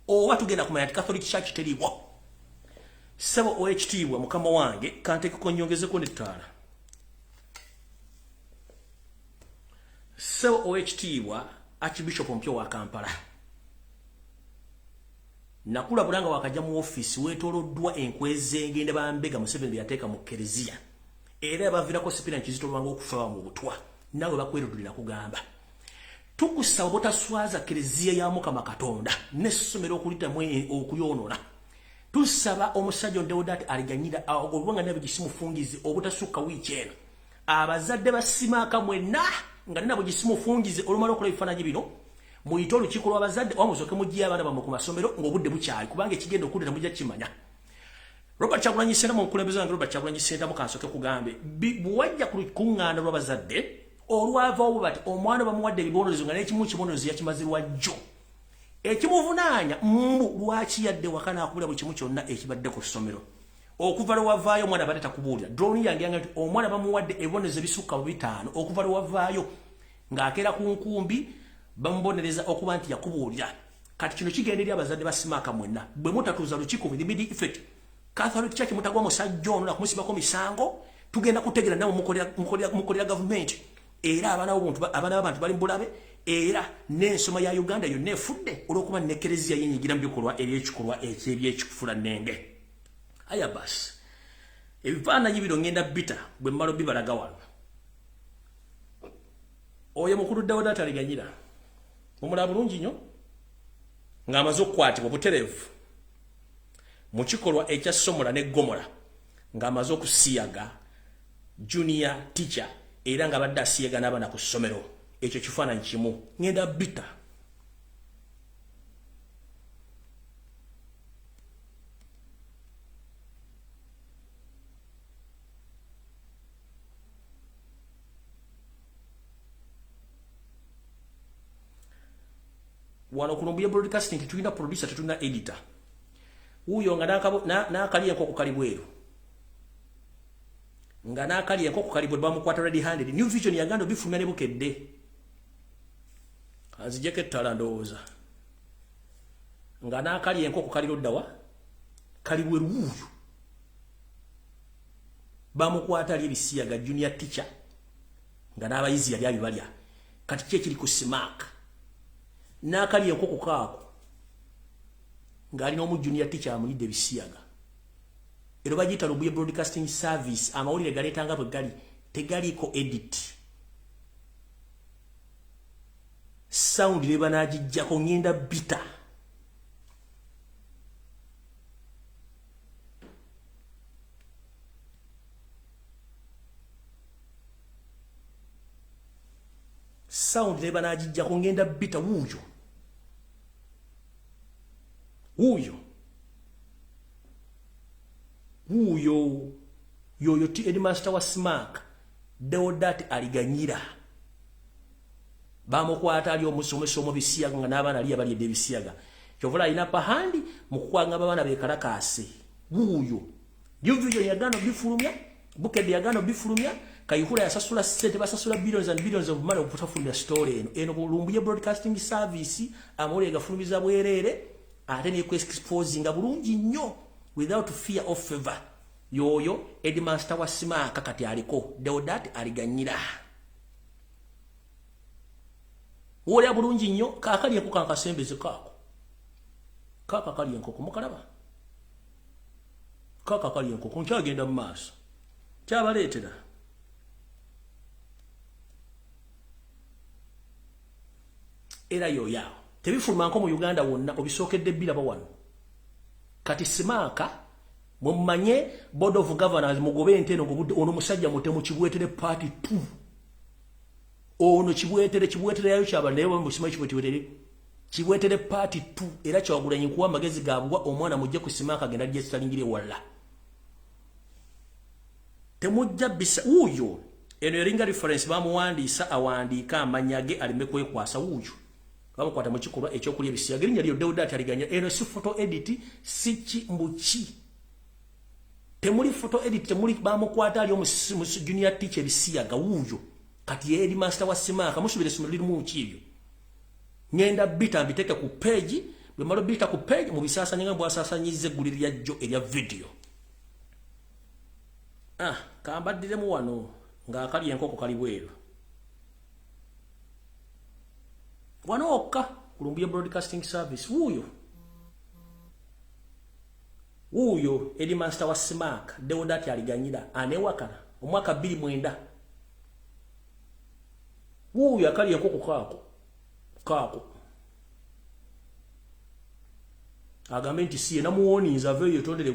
Speaker 1: oba tugenda kumanya nti Catholic Church teriwo sebo OHTibwa mukama wange kantekeko nyongezeko n'ettaala sebo OHTibwa Archbishop Mpyo wa Kampala nakula bulanga wakajja mu office wetoloddwa enkweze ngende bambega Museveni yateeka mu Kereziya era bavirako sipina nkizito lwanga okufa mu butwa nawe bakwerudulira kugamba tukusaba botaswaza Kereziya ya Mukama Katonda n'essomero okulita mwe okuyoonona tusaba omusajja Deodat aliganyira ogobwanga nabe gisimufungize obutasuka wiiki eno abazadde basimaka mwenna nga nabo gisimufungize olumala okola ebifaananyi bino muyite olukiiko lw'abazadde omusoke mujja abaana bammwe ku masomero ng'obudde bukyali kubanga ekigenda okudda mujja kimanya Robert Kyagulanyi Ssentamu omukulembeze wange Robert Kyagulanyi Ssentamu kansoke kugambe buwajja ku lukuŋŋaana lw'abazadde olwavaawo bati omwana bamuwadde ebibonerezo nga n'ekimu kibonerezo yakimazirwa jjo ekimuvunaanya lwaki yadde waka naakubula buli kimu kyonna ekibadde ku ssomero okuva lwewavaayo omwana badde takubuulira droni yange yanga nti omwana bamuwadde ebibonerezo ebisukka mu 5 okuva lwewavaayo ng'akeera ku nkumbi bamubonereza okuba nti yakubuulira kati kino kigenda eri abazadde basimaka mwenna bwe mutatuuza lukiiko with immediate effect Catholic Church mutagwa musajja ono nakumusibako misango tugenda kutegera nabo mukolera gavumenti era abaana b'abantu bali mbulabe era n'ensoma ya Uganda yonna efudde olw'okuba ne Kereziya yenyigira mu bikolwa eby'ekikolwa eky'ebyekifula nnenge aya basi ebifaananyi bino ngenda bita bwe mmalo bibalaga wano oyo mukulu Deodat aliganyira mumulaba bulungi nnyo ng'amaze okukwatibwa butereevu mu kikolwa ekya Somola ne Gomola ng'amaze okusiyaga junior teacher era nga badde asiyaga n'abaana ku ssomero ekyo kifaananyi kimu ngenda bita wano ku Lumbuye Broadcasting tetulina producer tetulina editor uyo nga n'akali enkoko kali bweru nga n'akali enkoko kali bweru bamukwata ready handed New Vision yaganda bifulumya ne bukedde azijeko ettala ndowooza nga n'akali enkoko kali loddawa kali bweru uyo bamukwata ali ebisiyaga junior teacher nga n'abayizi yali abibalya kati ki ekiri ku simaaka n'akali enkoko kaako ng'alina omu junior teacher amuyidde ebisiyaga era bagiyita Lumbuye Broadcasting Service amawulire galeetanga bwe gali tegaliiko edit sound ne banaagijjako ngenda bita sound ne banaagijjako ngenda bita uyo ti headmaster wa Smack Deodat aliganyira bamukwata ali omusomesa omubisiyaga nga n'abaana ali abalyedde ebisiyaga kyovula alina pahandi mu kukwanga abaana beekalakaase uyo New Vision yagano bifulumya bukedde yagano bifulumya Kayihura yasasula sente basasula billions and billions of money okutafulumya story eno Lumbuye Broadcasting Service amawulire gafulumiza bwereere ate ne exposing bulungi nnyo without fear of favor yoyo headmaster wa Smack kati aliko Deodat aliganyira wole bulungi nnyo kakali enkoko kankasembeze kako kaka kali enkoko mukalaba kaka kali enkoko nkyagenda mu maaso kyabaleetera era yoyao tebifuluma nko mu Uganda wonna obisookedde biraba wano kati Smack mumanye board of governors mugobe enteno ono musajja mutemu kibwetere party 2 ono kibwetere yayo kyaba naye musima kibwetere party 2 era Kyagulanyi kuwa magezi gabwa omwana mujje ku Smack agenda gye stalingire walla temujja bisa uyo eno eringa reference bamuwandiisa awandiika amanya ge aleme kwekwasa wuuyo bamukwata mu kikolwa ekyokulya ebisiyaga erinnya lyo Deodat aliganya eno si photo edit si kimbuki temuli photo edit temuli bamukwata ali mu junior teacher ebisiyaga wuuyo kati yeri master wa Simaka musubire somero liri mu kibyo ngenda bita mbiteke ku page bwe malo bita ku page mu bisasanya nga bwasasanyize guliri lya jo erya video kambadire mu wano nga akali enkoko kali bweru wano okka ku Lumbuye Broadcasting Service wuuyo eri master wa Simaka Deodat aliganyira anewakana omwaka 2009 wuuyo akali enkoko kako agambe nti siye namuwoniza aveyo tondere